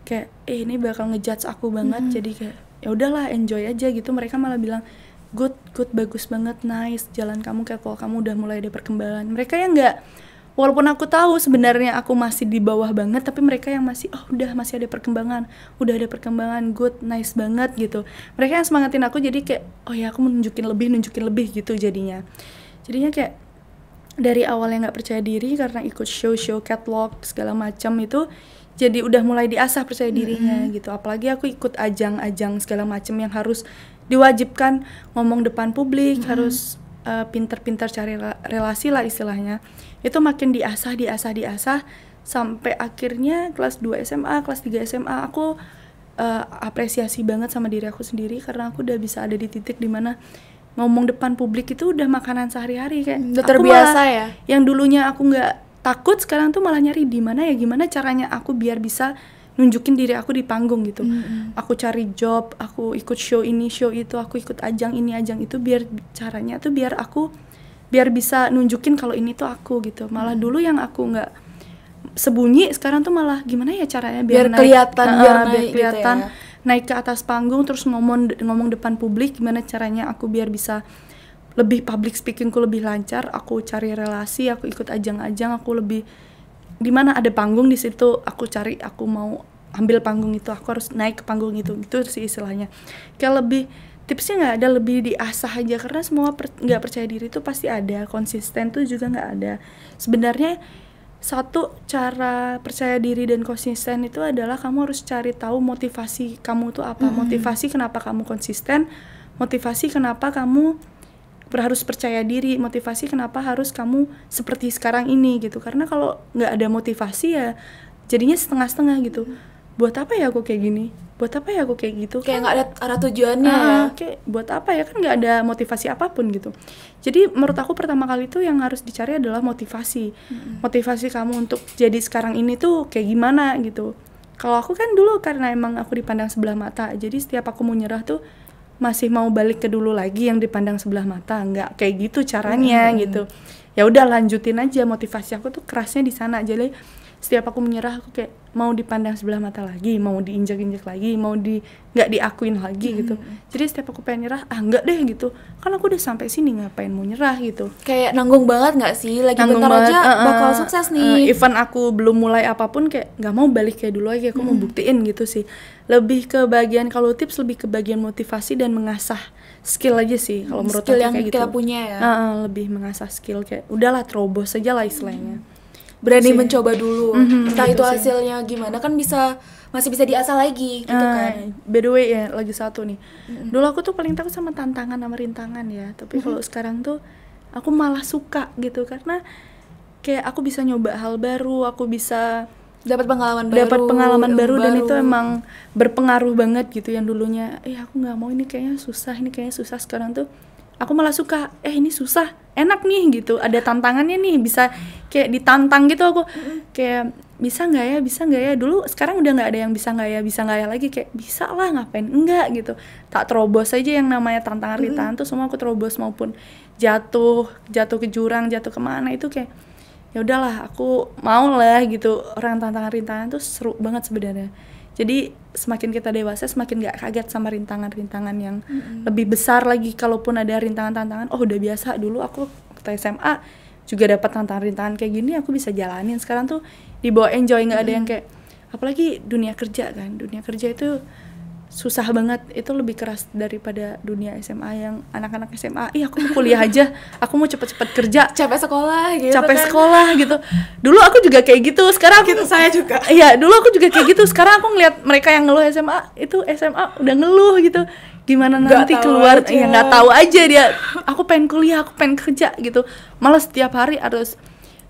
kayak ini bakal ngejudge aku banget. Jadi kayak ya udahlah, enjoy aja gitu. Mereka malah bilang good, bagus banget, nice, jalan kamu catwalk kamu udah mulai ada perkembangan. Mereka yang nggak, walaupun aku tahu sebenarnya aku masih di bawah banget, tapi mereka yang masih udah masih ada perkembangan, good, nice banget gitu. Mereka yang semangatin aku, jadi kayak oh ya aku mau nunjukin lebih gitu jadinya kayak dari awalnya nggak percaya diri karena ikut show catwalk segala macam itu, jadi udah mulai diasah percaya dirinya gitu. Apalagi aku ikut ajang-ajang segala macam yang harus diwajibkan ngomong depan publik, harus pinter-pinter cari relasi lah istilahnya. Itu makin diasah sampai akhirnya kelas 2 SMA, kelas 3 SMA aku apresiasi banget sama diri aku sendiri karena aku udah bisa ada di titik dimana ngomong depan publik itu udah makanan sehari-hari. Kayak udah terbiasa ya. Yang dulunya aku nggak takut, sekarang tuh malah nyari gimana caranya aku biar bisa nunjukin diri aku di panggung gitu. Aku cari job, aku ikut show ini, show itu, aku ikut ajang ini, ajang itu, biar caranya tuh biar bisa nunjukin kalau ini tuh aku gitu. Malah dulu yang aku nggak sembunyi, sekarang tuh malah gimana ya caranya biar kelihatan, biar kelihatan gitu ya. Naik ke atas panggung terus ngomong depan publik, gimana caranya aku biar bisa lebih public speakingku lebih lancar. Aku cari relasi, aku ikut ajang-ajang, aku lebih dimana ada panggung di situ aku cari, aku mau ambil panggung itu, aku harus naik ke panggung itu sih istilahnya. Kayak lebih tipsnya nggak ada, lebih diasah aja karena semua nggak percaya diri itu pasti ada, konsisten tuh juga nggak ada. Sebenarnya satu cara percaya diri dan konsisten itu adalah kamu harus cari tahu motivasi kamu tuh apa, motivasi kenapa kamu konsisten, motivasi kenapa kamu harus percaya diri, motivasi kenapa harus kamu seperti sekarang ini gitu. Karena kalau nggak ada motivasi ya jadinya setengah-setengah gitu. Buat apa ya aku kayak gini? Buat apa ya aku kayak gitu? Kayak nggak ada arah tujuannya ya. Kayak buat apa ya, kan nggak ada motivasi apapun gitu. Jadi menurut aku pertama kali tuh yang harus dicari adalah motivasi. Motivasi kamu untuk jadi sekarang ini tuh kayak gimana gitu. Kalau aku kan dulu karena emang aku dipandang sebelah mata, jadi setiap aku mau nyerah tuh masih mau balik ke dulu lagi yang dipandang sebelah mata, nggak kayak gitu caranya gitu. Ya udah lanjutin aja, motivasi aku tuh kerasnya di sana. Jadi setiap aku menyerah aku kayak mau dipandang sebelah mata lagi, mau diinjak-injak lagi, mau nggak diakuin lagi gitu. Jadi setiap aku pengen nyerah, enggak deh gitu, kan aku udah sampai sini ngapain mau nyerah gitu. Kayak nanggung banget nggak sih, lagi Nanggung bentar banget, aja bakal sukses nih. Even aku belum mulai apapun kayak nggak mau balik kayak dulu lagi, aku mau buktiin gitu sih. Lebih ke bagian, kalau tips lebih ke bagian motivasi dan mengasah skill aja sih kalau menurut skill aku yang kayak gitu. kita punya ya. Lebih mengasah skill, kayak udahlah terobos aja lah istilahnya. Berani mencoba dulu, entah gitu itu sih. hasilnya gimana kan masih bisa diasah lagi gitu kan. By the way ya, lagi satu nih. Dulu aku tuh paling takut sama tantangan sama rintangan ya, tapi kalau sekarang tuh aku malah suka gitu karena kayak aku bisa nyoba hal baru, aku bisa Dapat pengalaman baru dan itu emang berpengaruh banget gitu. Yang dulunya aku nggak mau, ini kayaknya susah, sekarang tuh aku malah suka, ini susah, enak nih gitu, ada tantangannya nih, bisa kayak ditantang gitu. Aku kayak bisa nggak ya, dulu sekarang udah nggak ada yang bisa nggak ya lagi, kayak bisa lah, ngapain enggak gitu. Tak terobos aja yang namanya tantangan rintangan tuh semua aku terobos, maupun jatuh ke jurang, jatuh kemana itu kayak ya udahlah aku mau lah gitu. Orang tantangan rintangan tuh seru banget sebenarnya. Jadi semakin kita dewasa semakin gak kaget sama rintangan-rintangan yang lebih besar lagi. Kalaupun ada rintangan-tantangan, udah biasa. Dulu aku waktu SMA juga dapat tantangan-rintangan kayak gini, aku bisa jalanin. Sekarang tuh dibawa enjoy, gak ada yang kayak, apalagi dunia kerja kan. Dunia kerja itu susah banget, itu lebih keras daripada dunia SMA yang anak-anak SMA. Aku mau kuliah aja, aku mau cepet-cepet kerja, capek sekolah gitu. Dulu aku juga kayak gitu, sekarang gitu saya juga. Iya, dulu aku juga kayak gitu. Sekarang aku ngeliat mereka yang ngeluh SMA, itu SMA udah ngeluh gitu. Gimana nanti keluar, nggak tahu aja dia. Aku pengen kuliah, aku pengen kerja gitu. Malah setiap hari harus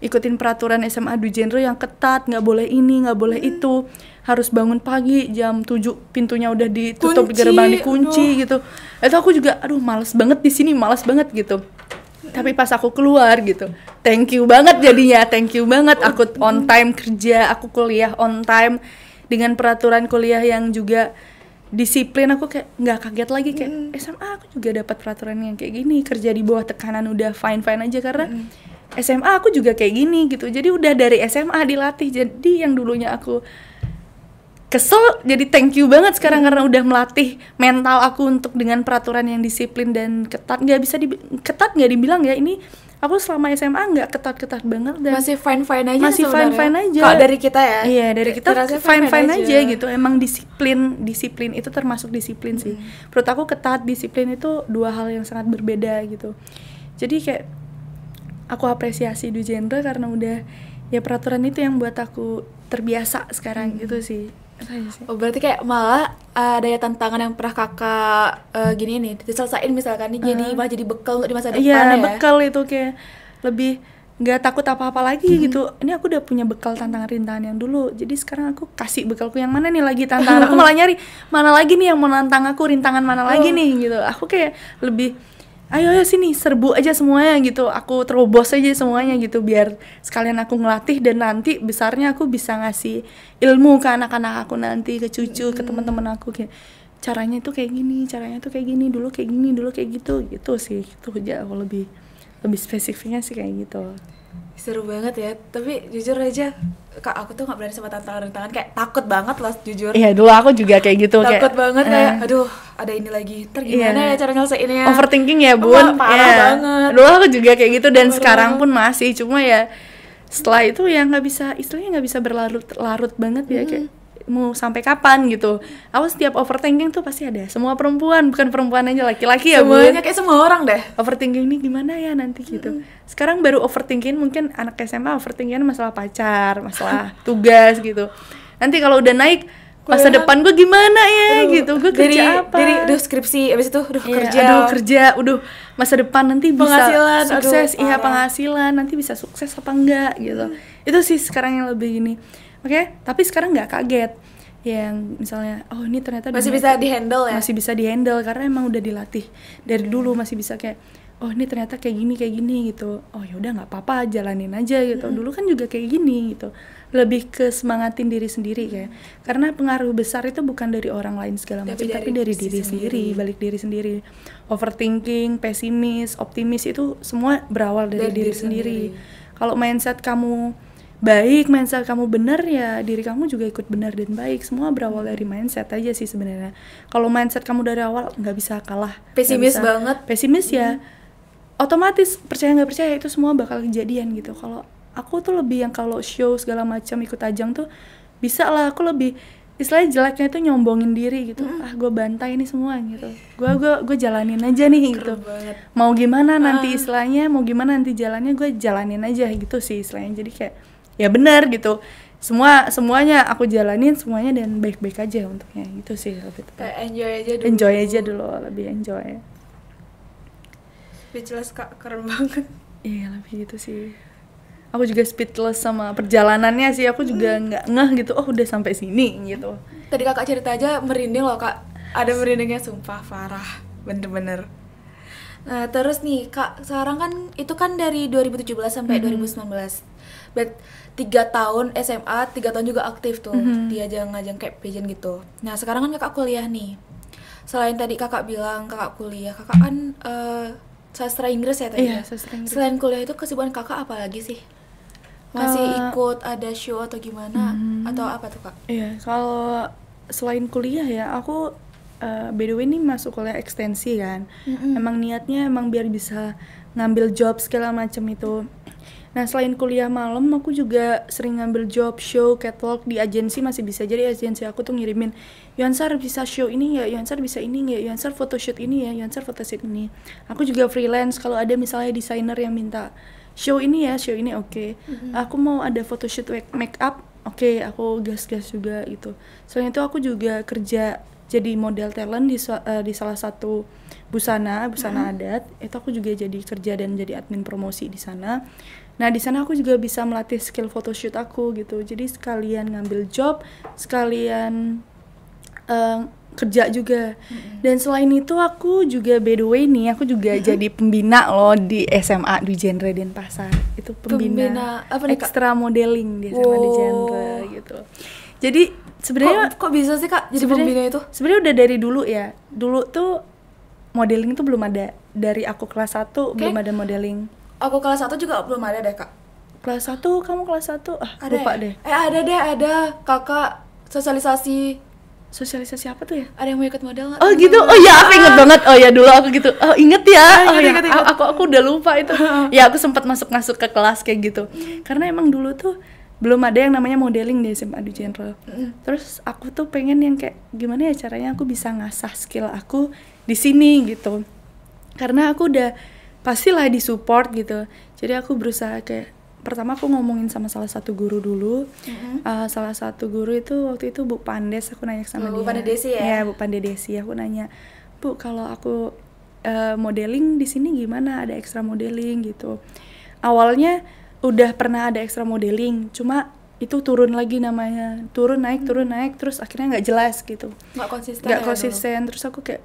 ikutin peraturan SMA Dwi Genre yang ketat, nggak boleh ini, nggak boleh itu, harus bangun pagi jam 7 pintunya udah ditutup, gerbang dikunci gitu. Itu aku juga aduh males banget di sini, males banget gitu. Tapi pas aku keluar gitu, thank you banget jadinya, thank you banget, aku on time kerja, aku kuliah on time dengan peraturan kuliah yang juga disiplin. Aku kayak nggak kaget lagi kayak SMA aku juga dapat peraturan yang kayak gini, kerja di bawah tekanan udah fine aja karena SMA aku juga kayak gini gitu. Jadi udah dari SMA dilatih, jadi yang dulunya aku kesel jadi thank you banget sekarang karena udah melatih mental aku untuk dengan peraturan yang disiplin dan ketat. Nggak bisa ketat nggak dibilang ya, ini aku selama SMA nggak ketat banget dan masih fine aja, masih fine aja kalau dari kita ya. Iya, dari kita fine aja gitu. Emang disiplin itu termasuk disiplin sih. Menurut aku ketat disiplin itu dua hal yang sangat berbeda gitu. Jadi kayak aku apresiasi Dwi Genre karena udah ya peraturan itu yang buat aku terbiasa sekarang gitu sih. Oh berarti kayak malah ada ya tantangan yang pernah kakak gini nih diselesain misalkan nih jadi bekal untuk di masa depan ya. Iya Bekal itu kayak lebih nggak takut apa-apa lagi gitu. Ini aku udah punya bekal tantangan rintangan yang dulu, jadi sekarang aku kasih bekalku yang mana nih lagi tantangan. Aku malah nyari mana lagi nih yang mau nantang aku, rintangan mana lagi nih gitu. Aku kayak lebih ayo sini serbu aja semuanya gitu, aku terobos aja semuanya gitu biar sekalian aku ngelatih dan nanti besarnya aku bisa ngasih ilmu ke anak-anak aku nanti, ke cucu, ke teman-teman aku kayak caranya itu kayak gini, caranya itu kayak gini, dulu kayak gini, dulu kayak gitu sih. Itu aja aku lebih spesifiknya sih kayak gitu. Seru banget ya, tapi jujur aja kak aku tuh nggak berani sama tantangan kayak takut banget loh jujur. Iya dulu aku juga kayak gitu, takut kayak, banget kayak aduh ada ini lagi, gimana ya cara nyelesainnya. Overthinking ya bun, parah banget. Dulu aku juga kayak gitu dan sekarang pun masih, cuma ya setelah itu ya nggak bisa, istilahnya nggak bisa berlarut-larut banget ya kayak mau sampai kapan gitu. Aku setiap overthinking tuh pasti ada, semua perempuan, bukan perempuan aja, laki-laki ya semuanya kayak semua orang deh overthinking ini gimana ya nanti gitu. Sekarang baru overthinking, mungkin anak SMA overthinking masalah pacar, masalah tugas gitu. Nanti kalau udah naik masa depan gue gimana ya gitu, gue kerja apa, dari skripsi abis itu kerja masa depan nanti bisa penghasilan, sukses, penghasilan nanti bisa sukses apa enggak gitu. Itu sih sekarang yang lebih ini. Oke, tapi sekarang nggak kaget yang misalnya oh ini ternyata masih bisa dihandle ya, masih bisa dihandle karena emang udah dilatih dari dulu, masih bisa kayak oh ini ternyata kayak gini gitu. Oh ya udah nggak apa-apa, jalanin aja gitu. Dulu kan juga kayak gini gitu, lebih ke semangatin diri sendiri kayak, karena pengaruh besar itu bukan dari orang lain segala macam, tapi dari diri sendiri, balik diri sendiri. Overthinking, pesimis, optimis itu semua berawal dari diri sendiri. Kalau mindset kamu baik, mindset kamu benar ya diri kamu juga ikut benar dan baik. Semua berawal dari mindset aja sih sebenarnya. Kalau mindset kamu dari awal nggak bisa kalah, pesimis banget, pesimis ya otomatis percaya nggak percaya itu semua bakal kejadian gitu. Kalau aku tuh lebih yang kalau show segala macam ikut ajang tuh bisa lah, aku lebih istilahnya jeleknya itu nyombongin diri gitu. Gue bantai ini semua gitu, gue jalanin aja nih gitu. Mau gimana nanti istilahnya, mau gimana nanti jalannya, gue jalanin aja gitu sih istilahnya. Jadi kayak ya benar gitu, semuanya aku jalanin semuanya dan baik-baik aja untuknya gitu sih. Lebih kayak enjoy aja dulu, lebih enjoy. Speechless kak, keren banget. Iya lebih gitu sih. Aku juga speechless sama perjalanannya sih, aku juga nggak ngeh gitu, oh udah sampai sini gitu. Tadi kakak cerita aja merinding loh kak, ada merindingnya sumpah parah, bener-bener. Nah terus nih kak, sekarang kan itu kan dari 2017 sampai 2019, berarti 3 tahun SMA, 3 tahun juga aktif tuh di ajang-ajang kayak pageant gitu. Nah sekarang kan kakak kuliah nih, selain tadi kakak bilang kakak kuliah, kakak kan sastra Inggris ya tadi. Iya, sastra Inggris. Selain kuliah itu kesibukan kakak apa lagi sih? Masih ikut ada show atau gimana? Atau apa tuh kak? Iya, kalau selain kuliah ya, aku by the way ini masuk kuliah ekstensi kan. Emang niatnya emang biar bisa ngambil job segala macam itu. Nah selain kuliah malam, aku juga sering ngambil job, show, catwalk di agensi masih bisa. Jadi agensi aku tuh ngirimin, Yuansar bisa show ini ya, Yuansar bisa ini ya, Yuansar photoshoot ini ya, Yuansar photoshoot ini. Aku juga freelance, kalau ada misalnya desainer yang minta show ini ya, show ini oke. Aku mau ada photoshoot make up, oke, aku gas juga gitu. Selain itu aku juga kerja jadi model talent di salah satu busana adat. Itu aku juga jadi kerja dan jadi admin promosi di sana. Nah di sana aku juga bisa melatih skill photoshoot aku gitu. Jadi sekalian ngambil job, sekalian kerja juga. Dan selain itu aku juga by the way nih, aku juga jadi pembina loh di SMA Dwi Genre Denpasar. Itu pembina apa nih, Kak? extra modeling di SMA Dwi Genre gitu. Jadi sebenarnya kok bisa sih Kak jadi pembina itu? Sebenarnya udah dari dulu ya. Dulu tuh modeling tuh belum ada. Dari aku kelas 1 belum ada modeling. Aku kelas 1 juga belum ada deh Kak. Kelas 1, kamu kelas 1? Ada Lupa ya? deh. Ada Kakak sosialisasi. Sosialisasi apa tuh ya? Ada yang mau ikut model nggak? Oh gitu, oh ya aku inget banget. Oh ya dulu aku gitu, oh inget ya. Inget. Aku udah lupa itu. Ya aku sempat masuk ke kelas kayak gitu. Karena emang dulu tuh belum ada yang namanya modeling di SMA Dwi Genre. Terus aku tuh pengen yang kayak gimana ya caranya aku bisa ngasah skill aku di sini gitu. Karena aku udah pastilah disupport gitu. Jadi aku berusaha kayak pertama aku ngomongin sama salah satu guru dulu. Salah satu guru itu waktu itu Bu Pandes, aku nanya sama dia. Bu Pandedesi ya? Iya, Bu Pandedesi. Aku nanya, "Bu, kalau aku modeling di sini gimana? Ada ekstra modeling gitu." Awalnya udah pernah ada ekstra modeling, cuma itu turun lagi namanya. Turun naik terus akhirnya nggak jelas gitu. Nggak konsisten. Terus aku kayak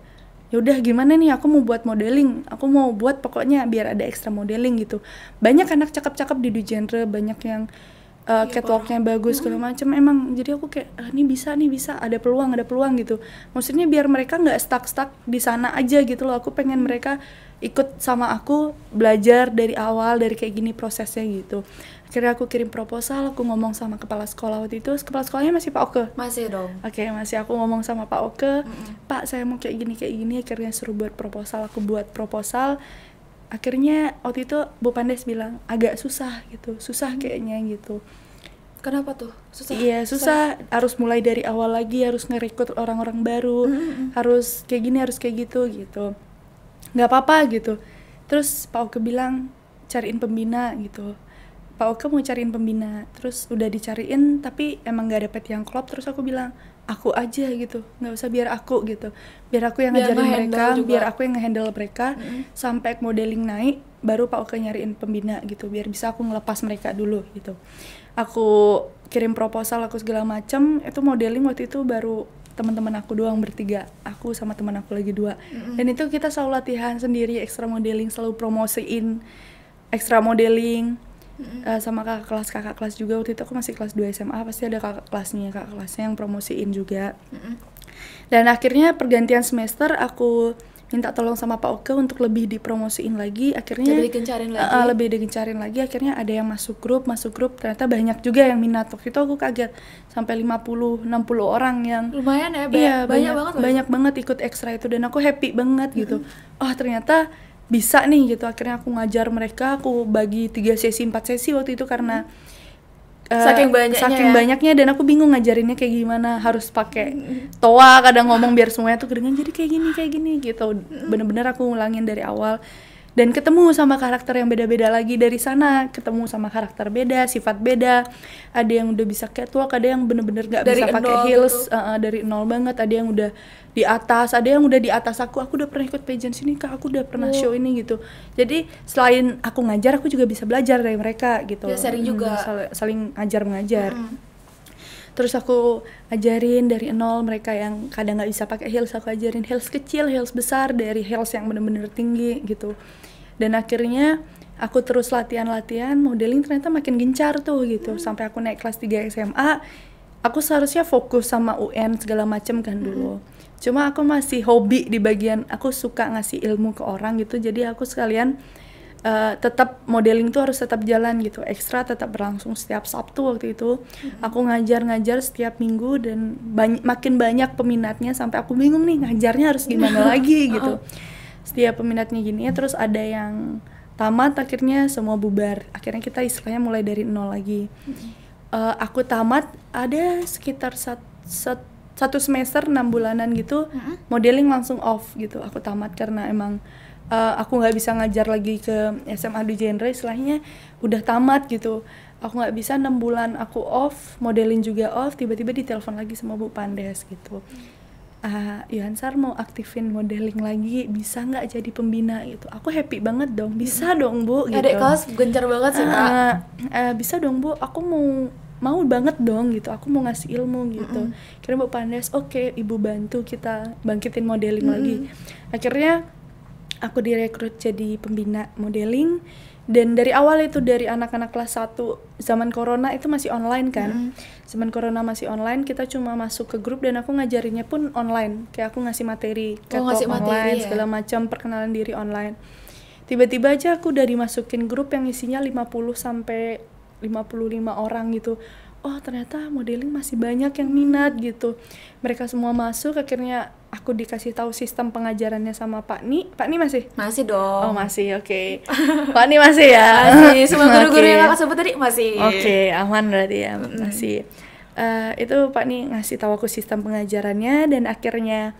ya udah gimana nih, aku mau buat modeling, aku mau buat pokoknya biar ada ekstra modeling gitu. Banyak anak cakep-cakep di Dwi Genre, banyak yang catwalknya bagus segala macam. Emang jadi aku kayak ini bisa ada peluang gitu. Maksudnya biar mereka nggak stuck di sana aja gitu loh. Aku pengen mereka ikut sama aku belajar dari awal, dari kayak gini prosesnya gitu. Akhirnya aku kirim proposal, aku ngomong sama kepala sekolah waktu itu. Kepala sekolahnya masih Pak Oke. Masih dong. Oke, masih. Aku ngomong sama Pak Oke, Pak saya mau kayak gini. Akhirnya suruh buat proposal, aku buat proposal. Akhirnya waktu itu Bu Pandes bilang agak susah gitu, kayaknya gitu. Kenapa tuh? Susah? Iya, susah. Harus mulai dari awal lagi, harus ngerekrut orang-orang baru, harus kayak gini, harus kayak gitu. Nggak apa-apa gitu. Terus Pak Oke bilang cariin pembina gitu. Pak Oke mau cariin pembina, terus udah dicariin tapi emang gak dapet yang klop. Terus aku bilang aku aja gitu, nggak usah biar aku gitu, biar aku yang ngajarin mereka, biar aku yang ngehandle mereka sampai modeling naik, baru Pak Oke nyariin pembina gitu, biar bisa aku ngelepas mereka dulu gitu. Aku kirim proposal, aku segala macem. Itu modeling waktu itu baru teman-teman aku doang bertiga, aku sama teman aku lagi 2. Dan itu kita selalu latihan sendiri ekstra modeling, selalu promosiin ekstra modeling. Sama kakak kelas juga. Waktu itu aku masih kelas 2 SMA, pasti ada kakak kelasnya yang promosiin juga. Dan akhirnya pergantian semester aku minta tolong sama Pak Oke untuk lebih dipromosiin lagi. Akhirnya lebih digencarin lagi. Akhirnya ada yang masuk grup, ternyata banyak juga yang minat. Waktu itu aku kaget sampai 50-60 orang yang lumayan ya. Iya, banyak banget ikut ekstra itu, dan aku happy banget gitu. Oh ternyata bisa nih gitu. Akhirnya aku ngajar mereka, aku bagi 3 sesi 4 sesi waktu itu karena saking banyaknya dan aku bingung ngajarinnya kayak gimana, harus pakai toa kadang ngomong biar semuanya tuh kedengan jadi kayak gini gitu. Bener-bener aku ngulangin dari awal dan ketemu sama karakter yang beda-beda lagi. Dari sana ketemu sama karakter beda, sifat beda. Ada yang udah bisa catwalk, ada yang bener-bener gak bisa pakai heels gitu. Dari nol banget. Ada yang udah di atas, ada yang udah di atas aku udah pernah ikut pageant sini Kak, aku udah pernah show ini gitu. Jadi selain aku ngajar, aku juga bisa belajar dari mereka gitu. Ya sharing juga. Saling ajar-mengajar. Terus aku ajarin dari nol, mereka yang kadang nggak bisa pakai heels, aku ajarin heels kecil, heels besar, dari heels yang bener-bener tinggi gitu. Dan akhirnya aku terus latihan modeling, ternyata makin gencar tuh gitu. Sampai aku naik kelas 3 SMA, aku seharusnya fokus sama UN segala macem kan dulu. Cuma aku masih hobi di bagian aku suka ngasih ilmu ke orang gitu. Jadi aku sekalian tetap modeling tuh harus tetap jalan gitu. Ekstra tetap berlangsung setiap Sabtu waktu itu. Aku ngajar setiap minggu dan makin banyak peminatnya sampai aku bingung nih ngajarnya harus gimana lagi gitu. Setiap peminatnya gini ya, terus ada yang tamat, akhirnya semua bubar. Akhirnya kita istilahnya mulai dari nol lagi. Aku tamat ada sekitar satu semester 6 bulanan gitu, modeling langsung off gitu. Aku tamat karena emang aku nggak bisa ngajar lagi ke SMA Dwi Genre, istilahnya udah tamat gitu. Aku nggak bisa 6 bulan aku off, modeling juga off, tiba-tiba ditelepon lagi sama Bu Pandes gitu. Yansar mau aktifin modeling lagi, bisa nggak jadi pembina gitu. Aku happy banget dong, bisa dong Bu gitu. Adik kelas gencar banget sih Kak. Bisa dong Bu, aku mau banget dong gitu, aku mau ngasih ilmu gitu. Akhirnya Bu Pandes, oke, Ibu bantu kita bangkitin modeling lagi. Akhirnya aku direkrut jadi pembina modeling. Dan dari awal itu, dari anak-anak kelas 1, zaman corona itu masih online kan. Zaman corona masih online, kita cuma masuk ke grup dan aku ngajarinnya pun online. Kayak aku ngasih materi, ngasih materi online, segala macam, perkenalan diri online. Tiba-tiba aja aku udah dimasukin grup yang isinya 50 sampai 55 orang gitu. Oh ternyata modeling masih banyak yang minat gitu. Mereka semua masuk, akhirnya aku dikasih tahu sistem pengajarannya sama Pak Ni. Pak Ni masih? Masih dong. Oh masih, oke. Pak Ni masih ya? Masih, semua guru-guru yang kakak sebut tadi masih. Oke, aman berarti ya, masih. Itu Pak Ni ngasih tahu aku sistem pengajarannya, dan akhirnya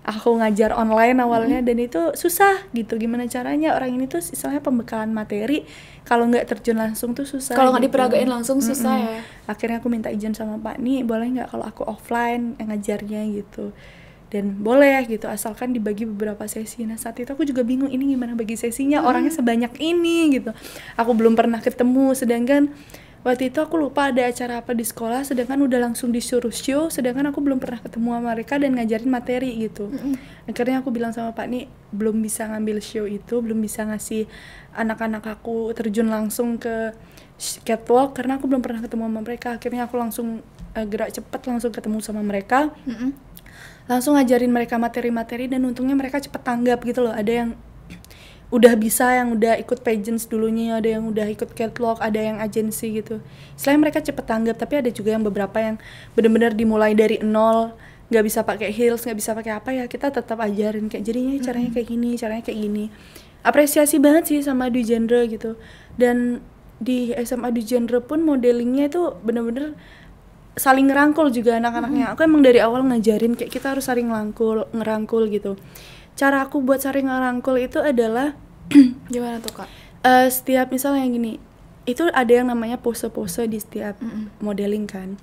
aku ngajar online awalnya, dan itu susah gitu. Gimana caranya orang ini tuh istilahnya pembekalan materi, kalau nggak terjun langsung tuh susah. Kalau nggak gitu. diperagain langsung susah ya. Akhirnya aku minta izin sama Pak Ni, boleh nggak kalau aku offline ngajarnya gitu. Dan boleh gitu, asalkan dibagi beberapa sesi. Nah saat itu aku juga bingung, ini gimana bagi sesinya, orangnya sebanyak ini gitu. Aku belum pernah ketemu, sedangkan waktu itu aku lupa ada acara apa di sekolah, sedangkan udah langsung disuruh show, sedangkan aku belum pernah ketemu sama mereka dan ngajarin materi gitu. Akhirnya aku bilang sama Pak Ni, belum bisa ngambil show itu, belum bisa ngasih anak-anak aku terjun langsung ke catwalk karena aku belum pernah ketemu sama mereka. Akhirnya aku langsung gerak cepat, langsung ketemu sama mereka, langsung ngajarin mereka materi-materi, dan untungnya mereka cepet tanggap gitu loh. Ada yang udah bisa, yang udah ikut pageants dulunya, ada yang udah ikut catwalk, ada yang agensi gitu. Selain mereka cepet tanggap, tapi ada juga yang beberapa yang benar-benar dimulai dari nol, nggak bisa pakai heels, nggak bisa pakai apa, ya kita tetap ajarin kayak jadinya caranya kayak gini, caranya kayak gini. Apresiasi banget sih sama Dwi Genre gitu. Dan di SMA Dwi Genre pun modelingnya itu benar-benar saling ngerangkul juga anak-anaknya. Aku emang dari awal ngajarin kayak kita harus saling ngerangkul gitu. Cara aku buat saling ngerangkul itu adalah Gimana tuh Kak? Setiap misalnya gini, itu ada yang namanya pose-pose di setiap modeling kan.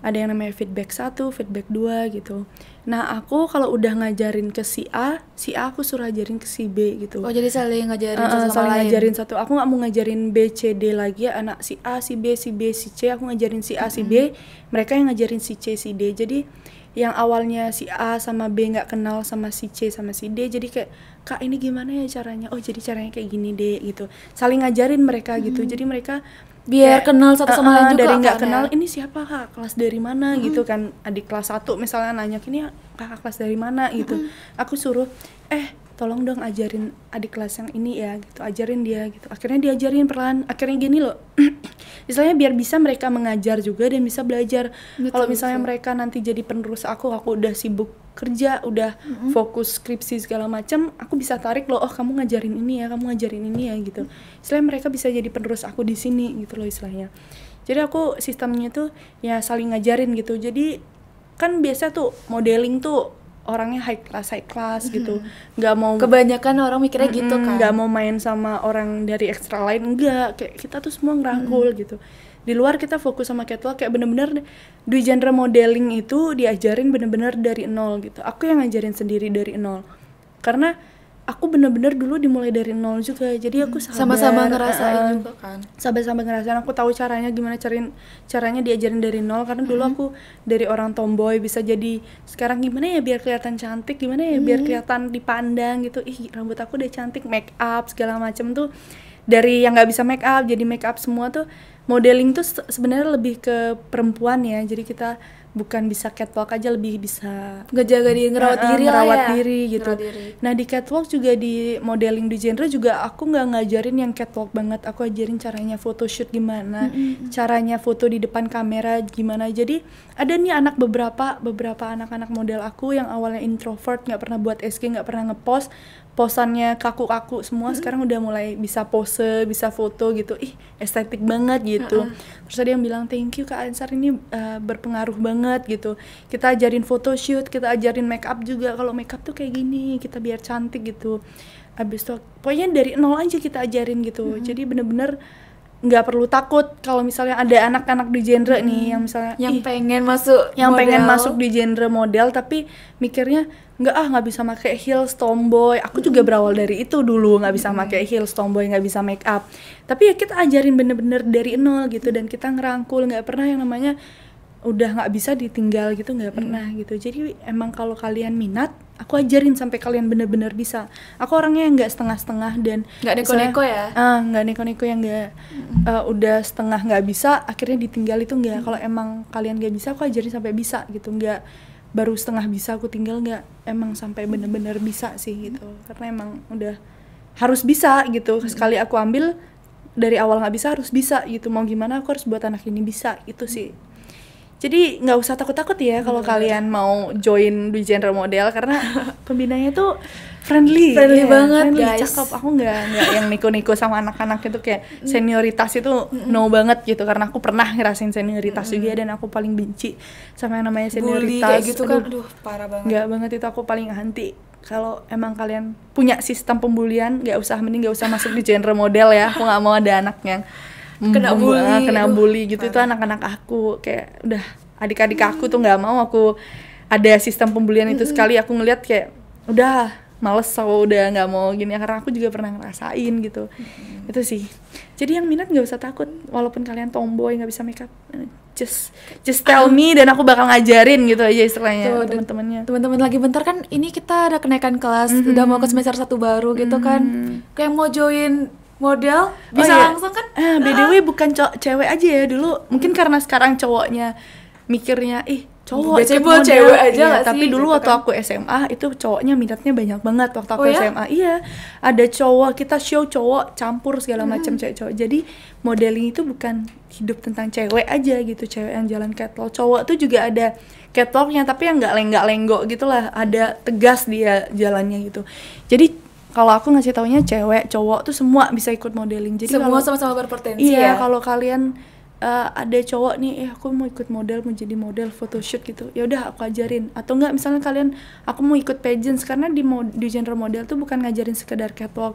Ada yang namanya feedback 1, feedback 2 gitu. Nah aku kalau udah ngajarin ke si A aku suruh ajarin ke si B gitu. Oh jadi saling ngajarin satu sama saling lain. ngajarin satu. Aku nggak mau ngajarin B, C, D lagi ya, anak si A, si B, si B, si C. Aku ngajarin si A, si B, mereka yang ngajarin si C, si D. Jadi yang awalnya si A sama B nggak kenal sama si C sama si D, jadi kayak, Kak ini gimana ya caranya? Oh jadi caranya kayak gini deh gitu. Saling ngajarin mereka gitu. Jadi mereka Biar kayak, kenal satu sama lain juga. dari nggak kan, kenal, ya? ini siapa Kak, kelas dari mana gitu kan. Adik kelas 1 misalnya nanya, ini kakak kelas dari mana gitu. Aku suruh, tolong dong ajarin adik kelas yang ini ya gitu, ajarin dia gitu. Akhirnya diajarin perlahan, akhirnya gini loh. Misalnya biar bisa mereka mengajar juga dan bisa belajar. Kalau misalnya mereka nanti jadi penerus aku udah sibuk kerja, udah fokus skripsi segala macam, aku bisa tarik loh, oh kamu ngajarin ini ya, kamu ngajarin ini ya gitu. Istilahnya mereka bisa jadi penerus aku di sini gitu loh istilahnya. Jadi aku sistemnya tuh ya saling ngajarin gitu. Jadi kan biasa tuh modeling tuh orangnya high class gitu, nggak mau, kebanyakan orang mikirnya gitu kan, nggak mau main sama orang dari ekstra lain, enggak, kayak kita tuh semua ngerangkul gitu. Di luar kita fokus sama catwalk, kayak bener-bener di genre modeling itu diajarin bener-bener dari nol gitu. Aku yang ngajarin sendiri dari nol, karena aku bener-bener dulu dimulai dari nol juga, jadi aku sama-sama ngerasain juga kan. Sama-sama ngerasain, aku tahu caranya gimana, caranya diajarin dari nol, karena dulu aku dari orang tomboy bisa jadi sekarang gimana ya biar kelihatan cantik, gimana ya biar kelihatan dipandang gitu. Ih rambut aku udah cantik, make up segala macem tuh, dari yang nggak bisa make up jadi make up semua tuh. Modeling tuh sebenarnya lebih ke perempuan ya, jadi kita bukan bisa catwalk aja, lebih bisa ngejaga diri, ngerawat diri lah ya. Diri gitu. Nah di catwalk juga, di modeling di genre juga aku nggak ngajarin yang catwalk banget, aku ajarin caranya photoshoot gimana, caranya foto di depan kamera gimana. Jadi ada nih beberapa anak-anak model aku yang awalnya introvert, nggak pernah buat SG, nggak pernah ngepost, posannya kaku-kaku semua, sekarang udah mulai bisa pose, bisa foto gitu. Ih estetik banget gitu. Terus ada yang bilang, thank you Kak Ansar, ini berpengaruh banget gitu. Kita ajarin photoshoot, kita ajarin make up juga. Kalau make up tuh kayak gini, kita biar cantik gitu. Abis itu pokoknya dari nol aja kita ajarin gitu. Jadi bener-bener nggak perlu takut kalau misalnya ada anak-anak di genre nih yang misalnya yang pengen masuk pengen masuk di genre model tapi mikirnya nggak bisa pakai heels, tomboy. Aku juga berawal dari itu dulu, nggak bisa pakai heels, tomboy, nggak bisa make up. Tapi ya kita ajarin bener-bener dari nol gitu, dan kita ngerangkul, nggak pernah yang namanya udah nggak bisa ditinggal gitu, nggak pernah gitu. Jadi emang kalau kalian minat, aku ajarin sampai kalian bener-bener bisa. Aku orangnya yang nggak setengah-setengah dan nggak neko-neko ya. Nggak neko-neko yang nggak udah setengah nggak bisa akhirnya ditinggal, itu nggak. Kalau emang kalian nggak bisa, aku ajarin sampai bisa gitu, nggak baru setengah bisa aku tinggal, nggak, emang sampai bener-bener bisa sih gitu. Karena emang udah harus bisa gitu. Sekali aku ambil dari awal nggak bisa, harus bisa gitu. Mau gimana aku harus buat anak ini bisa gitu sih. Jadi nggak usah takut-takut ya kalau kalian mau join di genre model, karena pembinanya tuh friendly banget, friendly, guys. cakep. Aku nggak yang niko-niko sama anak-anak itu, kayak senioritas itu no banget gitu, karena aku pernah ngerasain senioritas juga, dan aku paling benci sama yang namanya Bully senioritas kayak gitu kan, aduh parah banget. nggak banget, itu aku paling anti. Kalau emang kalian punya sistem pembulian, mending nggak usah masuk di genre model ya. Aku nggak mau ada anak yang kena bully gitu. Itu anak-anak aku, kayak udah adik-adik aku tuh nggak mau aku ada sistem pembulian itu. Sekali aku ngeliat kayak udah males, aku udah nggak mau gini, karena aku juga pernah ngerasain gitu. Itu sih. Jadi yang minat nggak usah takut, walaupun kalian tomboy nggak bisa makeup, just tell me dan aku bakal ngajarin gitu aja istilahnya teman-temannya. Teman-teman lagi bentar kan, ini kita ada kenaikan kelas, udah mau ke semester 1 baru gitu kan. Kayak mau join model bisa langsung kan. BDW bukan cewek aja ya dulu. Mungkin karena sekarang cowoknya mikirnya cowok biasanya ikut buat model. cewek aja Iya, gak tapi sih, dulu gitu waktu kan. aku SMA itu cowoknya minatnya banyak banget waktu aku ya? SMA. Iya, ada cowok, kita show cowok campur segala macam cewek cowok. Jadi modeling itu bukan hidup tentang cewek aja gitu, cewek yang jalan catwalk. Cowok tuh juga ada catwalknya, tapi yang nggak lenggak-lenggok gitulah, ada tegas dia jalannya gitu. Jadi kalau aku ngasih taunya cewek, cowok tuh semua bisa ikut modeling. Jadi semua kalau sama-sama berpotensi iya, ya. kalau kalian ada cowok nih, aku mau ikut model, mau jadi model photoshoot gitu, ya udah aku ajarin. Atau enggak, misalnya kalian, aku mau ikut pageants, karena di genre model tuh bukan ngajarin sekedar catwalk,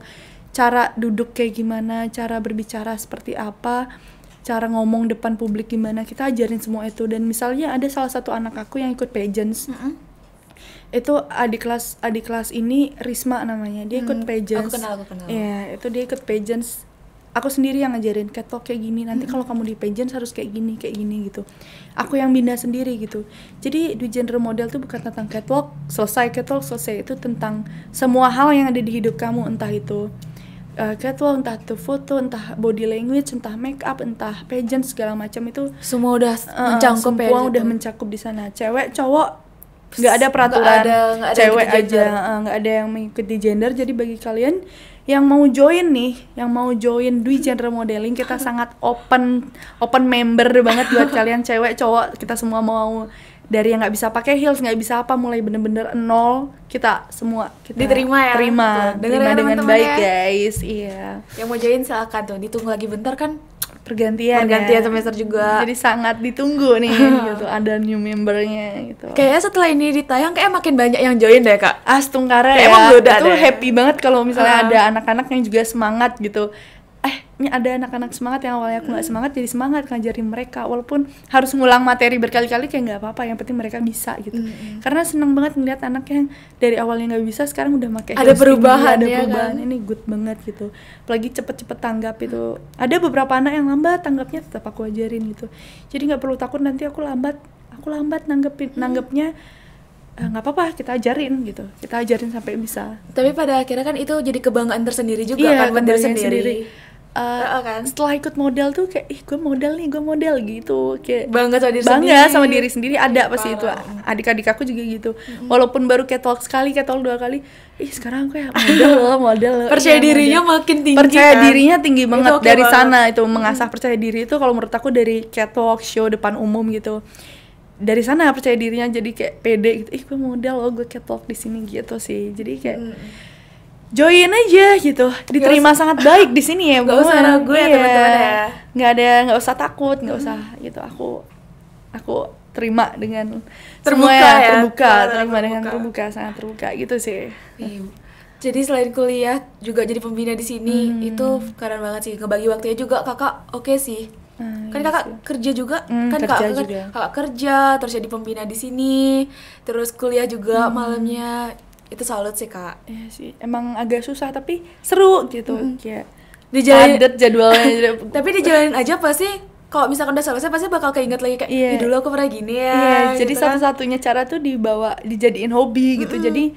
cara duduk kayak gimana, cara berbicara seperti apa, cara ngomong depan publik gimana, kita ajarin semua itu. Dan misalnya ada salah satu anak aku yang ikut pageants, itu adik kelas ini Risma namanya, dia ikut pageants. Aku kenal. Iya, itu dia ikut pageants. Aku sendiri yang ngajarin catwalk kayak gini, nanti kalau kamu di pageants harus kayak gini gitu. Aku yang bina sendiri gitu. Jadi di genre model tuh bukan tentang catwalk selesai, itu tentang semua hal yang ada di hidup kamu, entah itu catwalk, entah itu foto, entah body language, entah make up, entah pageant, segala macam itu Semua udah mencakup ya. semua udah mencakup di sana. Cewek, cowok, nggak ada peraturan, nggak ada cewek yang aja, nggak ada yang mengikuti gender. Jadi bagi kalian yang mau join di genre modeling, kita sangat open member banget buat kalian cewek, cowok, kita semua mau. Dari yang nggak bisa pakai heels, nggak bisa apa, mulai bener-bener nol, kita semua diterima ya. terima dengan baik ya, guys. Iya. Yang mau join silakan tuh, ditunggu lagi bentar kan. Pergantian semester juga. Jadi sangat ditunggu nih gitu, ada new membernya gitu. Kayaknya setelah ini ditayang kayak makin banyak yang join deh kak. Astungkara Kayak ya, emang bludak itu deh. happy banget kalau misalnya ada anak-anak yang juga semangat gitu. Ini ada anak-anak semangat yang awalnya aku nggak semangat, jadi semangat ngajarin mereka, walaupun harus ngulang materi berkali-kali kayak nggak apa-apa, yang penting mereka bisa gitu. Karena seneng banget ngeliat anak yang dari awalnya nggak bisa sekarang udah pakai Ada heels perubahan, tinggi, ada ya perubahan kan? Ini good banget gitu. Apalagi cepet-cepet tanggap itu. Ada beberapa anak yang lambat tanggapnya, tetap aku ajarin gitu. Jadi nggak perlu takut nanti aku lambat nanggepnya. Nggak apa-apa, kita ajarin gitu, kita ajarin sampai bisa. Tapi pada akhirnya kan itu jadi kebanggaan tersendiri juga kan buat diri sendiri. Kan? Setelah ikut model tuh kayak gue model gitu, kayak Bangga sama diri bangga sendiri. sama diri sendiri. Ada pasti itu, adik-adik aku juga gitu. Walaupun baru catwalk sekali, catwalk 2 kali, sekarang aku ya model loh. Percaya dirinya model. makin tinggi. Percaya kan? dirinya tinggi banget oke dari banget. sana. Itu mengasah percaya diri itu kalau menurut aku dari catwalk show depan umum gitu. Dari sana percaya dirinya jadi kayak pede gitu. Gue model loh, gue catwalk di sini gitu sih. Jadi kayak join aja gitu, diterima sangat baik di sini ya. Gak usah ragu ya teman-teman ya. Nggak usah takut, nggak usah gitu. Aku terima dengan Terbuka semua ya? terima dengan terbuka, sangat terbuka gitu sih. Jadi selain kuliah juga jadi pembina di sini, itu keren banget sih. Ngebagi waktunya juga kakak oke sih. Kan iya kakak sih. kerja juga, kan kerja kakak, juga. kakak kerja terus jadi pembina di sini, terus kuliah juga malamnya. Itu salut sih kak. Iya sih, emang agak susah tapi seru gitu. Kayak Dijalanin, padat jadwalnya. tapi dijalanin aja pasti. Kalau misalkan udah selesai pasti bakal keinget lagi kayak, Iya. "Ih, dulu aku pernah gini ya." Iya, jadi gitu kan. satu-satunya cara tuh dijadiin hobi gitu. Jadi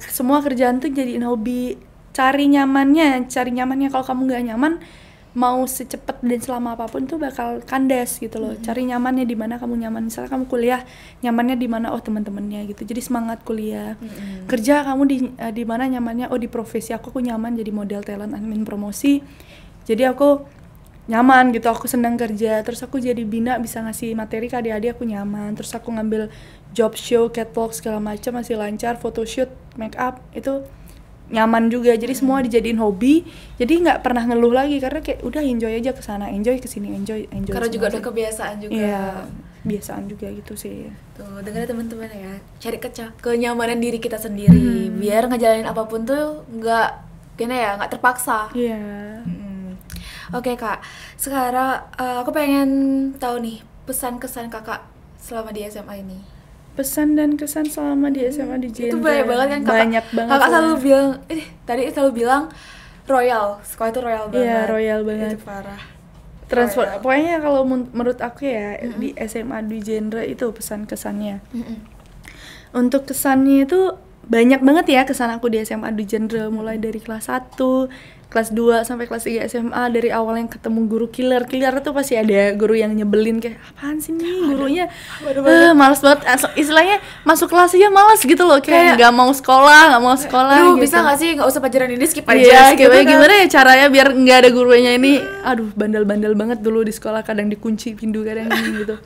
semua kerjaan tuh jadiin hobi. Cari nyamannya kalau kamu nggak nyaman, mau secepat dan selama apapun tuh bakal kandas gitu loh. Cari nyamannya di mana kamu nyaman. Misalnya kamu kuliah, nyamannya di mana? Oh, teman-temannya gitu. Jadi semangat kuliah. Kerja kamu di mana nyamannya? Oh, di profesi aku nyaman jadi model talent admin promosi. Jadi aku nyaman gitu, aku senang kerja, terus aku jadi bina bisa ngasih materi ke adik-adik, aku nyaman, terus aku ngambil job show, catwalk segala macam masih lancar, photoshoot, make up itu nyaman juga, jadi semua dijadiin hobi, jadi nggak pernah ngeluh lagi karena kayak udah enjoy aja kesana, enjoy kesini, enjoy. Karena juga udah kebiasaan juga. Iya, kebiasaan juga gitu sih. Tuh, dengar teman-teman ya, cari kenyamanan diri kita sendiri, biar ngejalanin apapun tuh nggak gini ya, nggak terpaksa. Iya. Oke kak, sekarang aku pengen tahu nih pesan kesan kakak selama di SMA ini. Pesan dan kesan selama di SMA di Genre. Itu banyak banget kan kakak. Banyak banget. Kakak lah. selalu bilang, tadi selalu bilang royal, sekolah itu royal banget. Iya, royal banget. Itu parah. Transport, pokoknya kalau menurut aku ya di SMA di Genre itu pesan kesannya. Untuk kesannya itu banyak banget ya kesan aku di SMA di Genre, mulai dari kelas 1, kelas 2 sampai kelas 3 SMA. Dari awal yang ketemu guru killer tuh pasti ada guru yang nyebelin kayak apaan sih nih gurunya, males banget, istilahnya masuk kelas aja males gitu loh, kayak nggak mau sekolah Aduh, gitu. bisa nggak sih nggak usah pelajaran ini skip aja? Iya, gitu kan. gimana ya caranya biar nggak ada gurunya ini. Aduh, bandel-bandel banget dulu di sekolah, kadang dikunci pintu kadang ini gitu.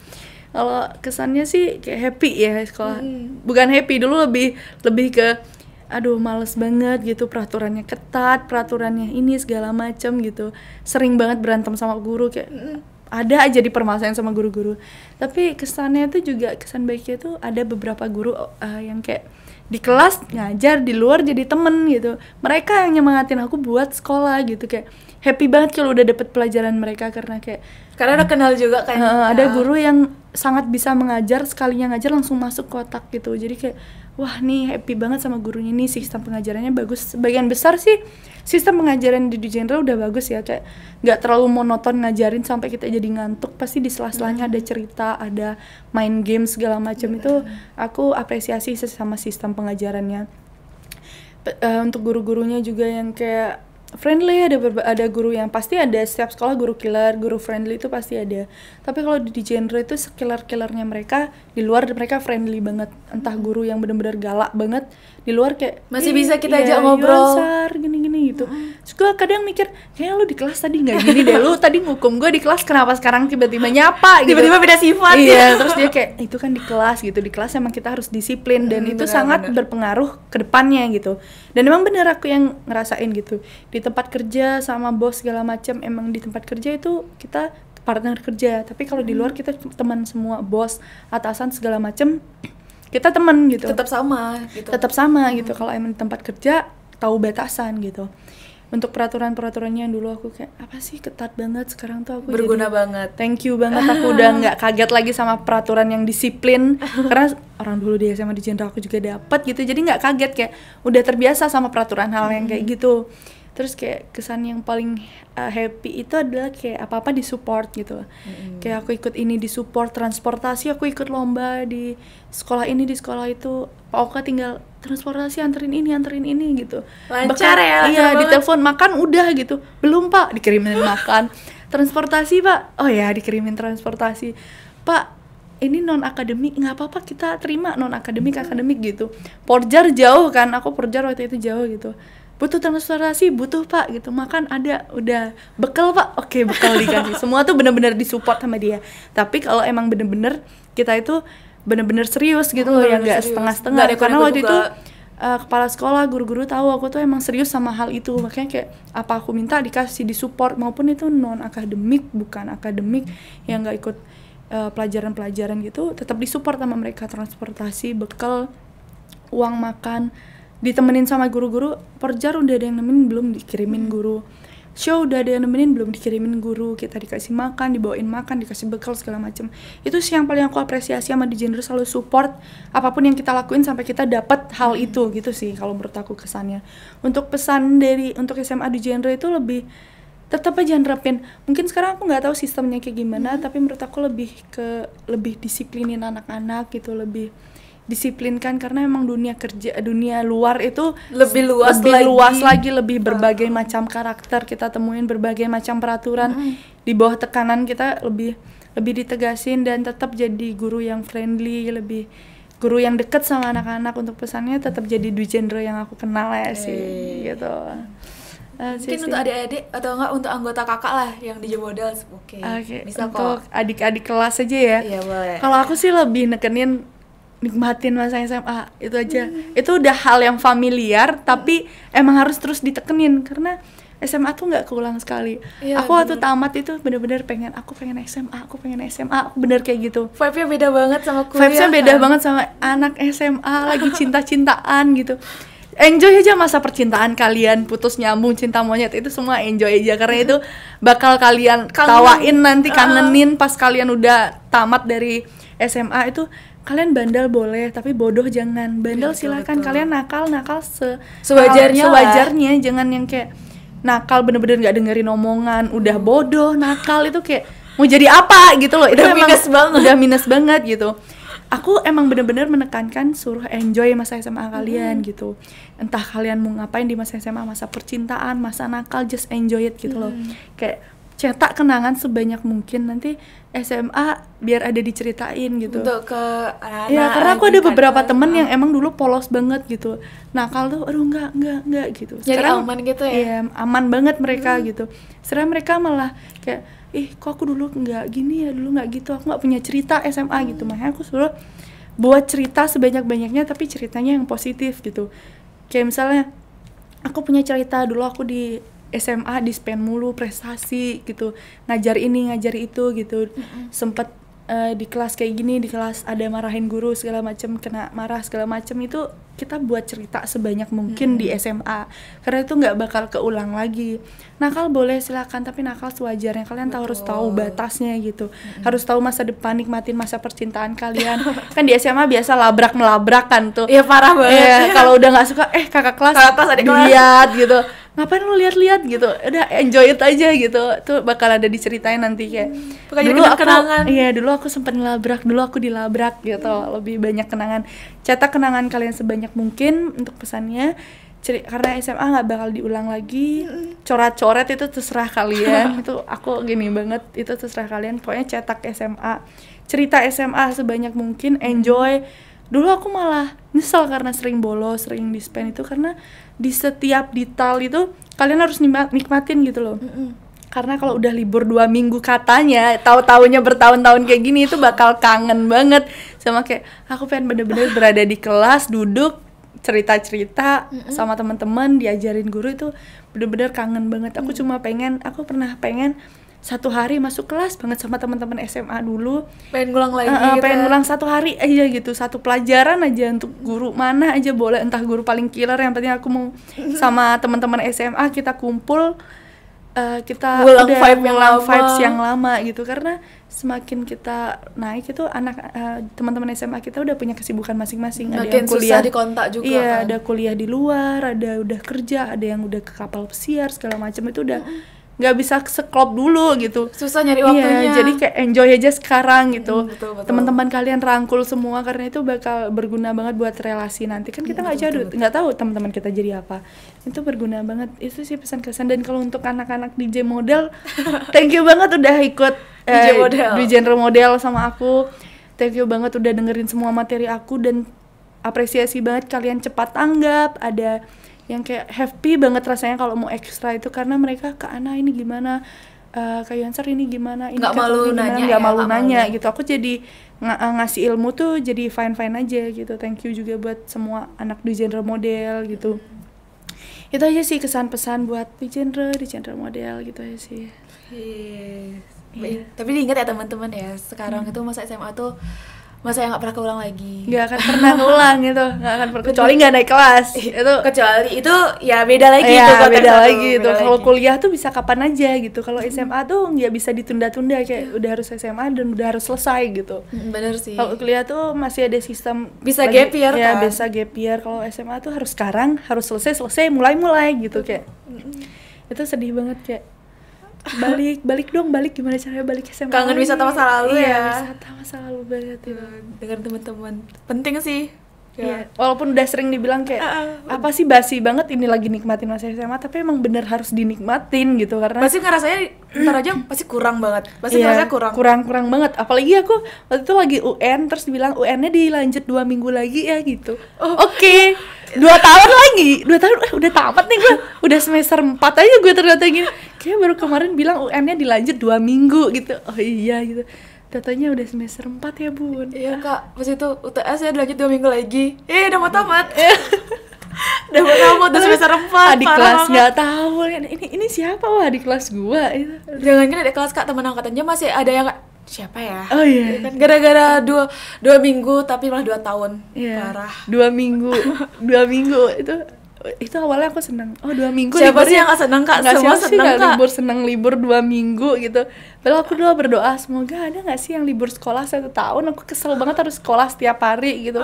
Kalau kesannya sih kayak happy ya sekolah. Bukan happy, dulu lebih ke aduh males banget gitu, peraturannya ketat, peraturannya ini segala macam gitu. Sering banget berantem sama guru kayak ada aja di permasalahan sama guru-guru. Tapi kesannya itu juga, kesan baiknya tuh ada beberapa guru yang kayak di kelas ngajar, di luar jadi temen gitu. Mereka yang nyemangatin aku buat sekolah gitu, kayak happy banget kalau udah dapet pelajaran mereka karena udah kenal juga kan. ada guru yang sangat bisa mengajar, sekalinya ngajar langsung masuk kotak gitu. Jadi kayak wah nih happy banget sama gurunya nih, sistem pengajarannya bagus. Sebagian besar sih sistem pengajaran di Genre udah bagus ya, kayak nggak terlalu monoton ngajarin sampai kita jadi ngantuk. Pasti di sela-selanya ada cerita, ada main game segala macam. Itu aku apresiasi sama sistem pengajarannya. Untuk guru-gurunya juga yang kayak friendly, ada guru yang pasti ada, setiap sekolah guru killer, guru friendly itu pasti ada. Tapi kalau di Genre itu sekiller-killernya mereka, di luar mereka friendly banget. Entah guru yang benar-benar galak banget, di luar kayak masih bisa kita ajak ngobrol gini-gini gitu. Terus gue kadang mikir, kayaknya lu di kelas tadi nggak gini deh, lu tadi ngukum gue di kelas, kenapa sekarang tiba-tiba nyapa gitu. tiba-tiba beda sifat. Iya, terus dia kayak itu kan di kelas gitu, di kelas emang kita harus disiplin dan itu sangat berpengaruh ke depannya gitu. Dan emang bener aku yang ngerasain gitu. Di tempat kerja sama bos segala macam, emang di tempat kerja itu kita partner kerja, tapi kalau di luar kita teman semua, bos, atasan segala macam kita teman gitu. Tetap sama gitu. Tetap sama gitu. Kalau emang di tempat kerja tahu batasan gitu. Untuk peraturan-peraturannya dulu aku kayak apa sih ketat banget, sekarang tuh aku berguna jadi, banget. thank you banget, aku udah nggak kaget lagi sama peraturan yang disiplin karena orang dulu di SMA di Genre aku juga dapet gitu, jadi nggak kaget, kayak udah terbiasa sama peraturan hal yang kayak gitu. Terus kayak kesan yang paling happy itu adalah kayak apa-apa disupport gitu. Kayak aku ikut ini disupport, transportasi aku ikut lomba di sekolah ini, di sekolah itu. Pak Oka tinggal transportasi anterin ini gitu. Lancar ya. Iya, ditelepon makan udah gitu. Belum Pak, dikirimin makan. Transportasi Pak, oh ya dikirimin transportasi. Pak, ini non akademik, nggak apa-apa kita terima non akademik gitu. Porjar jauh kan, aku Porjar waktu itu jauh gitu. Butuh transportasi, butuh Pak gitu, makan ada, udah bekal Pak, oke bekal dikasih. Semua tuh benar-benar disupport sama dia. Tapi kalau emang bener-bener kita itu bener-bener serius gitu loh, yang nggak setengah-setengah. Karena waktu itu kepala sekolah, guru-guru tahu aku tuh emang serius sama hal itu, makanya kayak apa aku minta dikasih, disupport, maupun itu non akademik, bukan akademik yang nggak ikut pelajaran-pelajaran gitu, tetap disupport sama mereka, transportasi, bekal, uang makan, ditemenin sama guru-guru. Perjar udah ada yang nemenin belum, dikirimin guru. Show udah ada yang nemenin belum, dikirimin guru. Kita dikasih makan, dibawain makan, dikasih bekal segala macem. Itu sih yang paling aku apresiasi sama di genre, selalu support apapun yang kita lakuin sampai kita dapat hal itu gitu sih kalau menurut aku kesannya. Untuk pesan untuk SMA di genre itu lebih tetap aja nerapin. Mungkin sekarang aku nggak tahu sistemnya kayak gimana, tapi menurut aku lebih disiplinin anak-anak gitu, lebih disiplinkan, karena emang dunia luar itu Lebih luas lagi, lebih berbagai macam karakter kita temuin, berbagai macam peraturan. Di bawah tekanan kita lebih ditegasin, dan tetap jadi guru yang friendly, lebih guru yang deket sama anak-anak. Untuk pesannya tetap jadi Dwi Genre yang aku kenal ya sih gitu. Mungkin untuk adik-adik atau enggak untuk anggota kakak lah yang di Jemodel. Oke. Bisa untuk kok. adik-adik kelas aja ya. Iya boleh. Kalau aku sih lebih nekenin nikmatin masa SMA itu aja. Itu udah hal yang familiar, tapi emang harus terus ditekenin karena SMA tuh nggak keulang sekali. Iya, aku waktu tamat itu bener-bener aku pengen SMA, aku bener kayak gitu. Vibe-nya beda banget sama kuliah. Vibes-nya beda banget sama anak SMA lagi cinta-cintaan gitu. Enjoy aja masa percintaan kalian, putus nyambung, cinta monyet, itu semua enjoy aja karena itu bakal kalian tawain nanti, kangenin pas kalian udah tamat dari SMA. Itu kalian bandel boleh, tapi bodoh jangan. Bandel silakan, kalian nakal sewajarnya, jangan yang kayak nakal bener-bener nggak dengerin omongan, udah bodoh nakal itu kayak mau jadi apa gitu loh. Itu udah minus banget gitu. Aku emang bener-bener menekankan suruh enjoy masa SMA kalian gitu. Entah kalian mau ngapain di masa SMA, masa percintaan, masa nakal, just enjoy it gitu loh. Kayak cetak kenangan sebanyak mungkin, nanti SMA biar ada diceritain gitu. Untuk ke anak-anak. Ya karena aku ada beberapa temen yang emang dulu polos banget gitu. Nakal tuh aduh enggak gitu. Jadi aman gitu ya? Iya, aman banget mereka gitu. Sekarang mereka malah kayak kok aku dulu nggak gini ya, dulu nggak gitu, aku nggak punya cerita SMA gitu. Makanya aku suruh buat cerita sebanyak-banyaknya, tapi ceritanya yang positif gitu. Kayak misalnya aku punya cerita dulu aku di SMA dispen mulu, prestasi gitu, ngajar ini ngajar itu gitu. Sempet di kelas kayak gini, di kelas ada marahin guru segala macam, kena marah segala macam. Itu kita buat cerita sebanyak mungkin di SMA, karena itu nggak bakal keulang lagi. Nakal boleh silakan, tapi nakal sewajarnya. Kalian harus tahu batasnya gitu. Harus tahu masa depan, nikmatin masa percintaan kalian. Kan di SMA biasa labrak-melabrakan tuh. Iya parah banget. Kalau udah nggak suka kakak kelas dilihat gitu, ngapain lu lihat-lihat gitu, udah enjoy it aja gitu. Tuh bakal ada diceritain nanti kayak dulu aku sempat ngelabrak, dulu aku dilabrak gitu. Lebih banyak kenangan, cetak kenangan kalian sebanyak mungkin. Untuk pesannya karena SMA nggak bakal diulang lagi. Coret-coret itu terserah kalian. Itu aku gini banget, itu terserah kalian. Pokoknya cetak SMA, cerita SMA sebanyak mungkin, enjoy. Dulu aku malah nyesel karena sering bolos, sering dispen itu, karena di setiap detail itu kalian harus nikmatin gitu loh. Karena kalau udah libur 2 minggu katanya, tahu-taunya bertahun-tahun kayak gini, itu bakal kangen banget sama kayak aku pengen bener-bener berada di kelas, duduk cerita-cerita sama teman-teman, diajarin guru. Itu bener-bener kangen banget. Aku pernah pengen 1 hari masuk kelas banget sama teman-teman SMA dulu. Pengen ngulang lagi pengen ngulang 1 hari aja gitu, 1 pelajaran aja untuk guru mana aja boleh, entah guru paling killer, yang penting aku mau sama teman-teman SMA kita kumpul, kita ngulang udah vibes yang lama gitu. Karena semakin kita naik itu teman-teman SMA kita udah punya kesibukan masing-masing. Ada yang kuliah susah dikontak juga kan? Ada kuliah di luar, ada udah kerja, ada yang udah ke kapal pesiar segala macam. Itu udah nggak bisa seklop dulu gitu, susah nyari waktunya. Jadi kayak enjoy aja sekarang gitu. Betul. Teman-teman kalian rangkul semua, karena itu bakal berguna banget buat relasi nanti. Kan kita nggak tahu teman-teman kita jadi apa. Itu berguna banget. Itu sih pesan kesan. Dan kalau untuk anak-anak DJ model, thank you banget udah ikut di Genre Model sama aku. Thank you banget udah dengerin semua materi aku, dan apresiasi banget kalian cepat tanggap. Ada yang kayak happy banget rasanya kalau mau ekstra itu, karena mereka Kak Ana ini gimana, Kak Yonser ini gimana, ini nggak malu nanya gitu. Aku jadi ngasih ilmu tuh jadi fine aja gitu. Thank you juga buat semua anak di Genre Model gitu. Itu aja sih kesan pesan buat di Genre Model gitu aja sih. Tapi diingat ya teman-teman ya, sekarang itu masa SMA tuh masa yang nggak pernah keulang lagi. Nggak akan pernah ngulang gitu, nggak akan pernah, kecuali nggak naik kelas itu. Kecuali itu ya beda lagi Iya, itu beda lagi itu. Kalau kuliah tuh bisa kapan aja gitu. Kalau SMA tuh nggak bisa ditunda-tunda, kayak udah harus SMA dan udah harus selesai gitu. Bener sih. Kalau kuliah tuh masih ada sistem Bisa gap year ya, kan? bisa gap year. Kalau SMA tuh harus sekarang, harus selesai mulai gitu kayak. Itu sedih banget kayak balik gimana caranya balik SMA. Kangen wisata masa lalu iya, ya. Wisata masa lalu banget itu. Dengan teman-teman penting sih. Iya. Walaupun udah sering dibilang kayak apa sih basi banget ini lagi nikmatin masa SMA, tapi emang bener harus dinikmatin gitu karena Pasti ngerasanya ntar aja pasti kurang banget. Pasti iya, ngerasanya kurang banget. Apalagi aku waktu itu lagi UN terus dibilang UN-nya dilanjut 2 minggu lagi ya gitu. Oke. 2 tahun lagi. 2 tahun udah tamat nih gue. Udah semester 4 aja gue ternyata gini. Kayak baru kemarin bilang UN-nya dilanjut 2 minggu gitu. Oh iya gitu. Datanya udah semester 4 ya bun. Iya kak, pas itu UTS ya dilanjut 2 minggu lagi. Udah mau tamat. Udah mau tamat, udah semester 4. Adik kelas nggak tahu ini siapa, wah adik kelas gua itu. Jangan kan adik kelas kak, teman angkatannya masih ada yang siapa ya? Oh iya. Kan gara-gara 2 minggu tapi malah 2 tahun. Iya. Parah. 2 minggu. 2 minggu itu awalnya aku seneng. Oh 2 minggu. Siapa sih yang gak seneng kak? Semua seneng kak. Libur 2 minggu gitu. Padahal aku dulu berdoa semoga ada nggak sih yang libur sekolah 1 tahun. Aku kesel banget harus sekolah setiap hari gitu.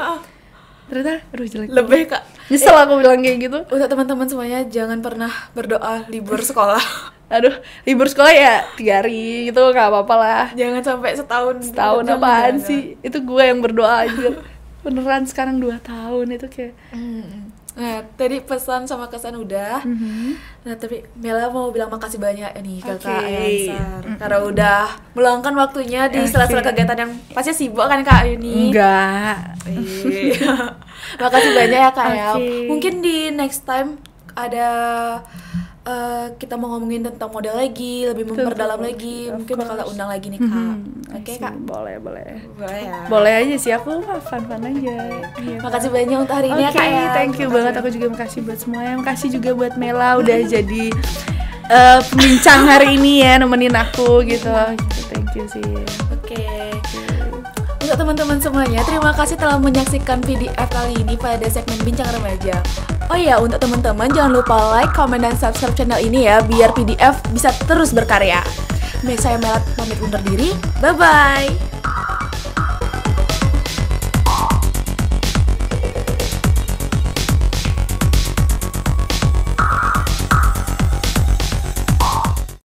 Ternyata aduh jelek. Lebih kak. Nyesel aku bilang kayak gitu. Untuk teman-teman semuanya jangan pernah berdoa libur sekolah. Aduh, libur sekolah ya 3 hari gitu nggak apa-apa lah. Jangan sampai setahun Apaan sih? Itu gue yang berdoa aja. Beneran sekarang 2 tahun itu kayak. Nah, tadi pesan sama kesan udah. Nah, tapi Mela mau bilang makasih banyak nih ke Kak Ayansar karena udah meluangkan waktunya di sela-sela kegiatan yang pasti sibuk kan Kak Ayuni. Enggak. Makasih banyak ya Kak ya. Mungkin di next time ada kita mau ngomongin tentang model lagi, lebih memperdalam lagi, mungkin bakal undang lagi nih Kak. Oke Kak? Boleh ya. Boleh aja sih, aku fun aja. Iya, makasih banyak untuk hari ini ya Kak ya. Thank you banget, aku juga makasih buat semuanya. Makasih juga buat Mela udah jadi pembincang hari ini ya, nemenin aku gitu. Thank you sih. Oke. Untuk teman-teman semuanya, terima kasih telah menyaksikan PDF kali ini pada segmen Bincang Remaja. Oh iya, untuk teman-teman jangan lupa like, comment, dan subscribe channel ini ya, biar PDF bisa terus berkarya. Saya Melat pamit undur diri, bye-bye!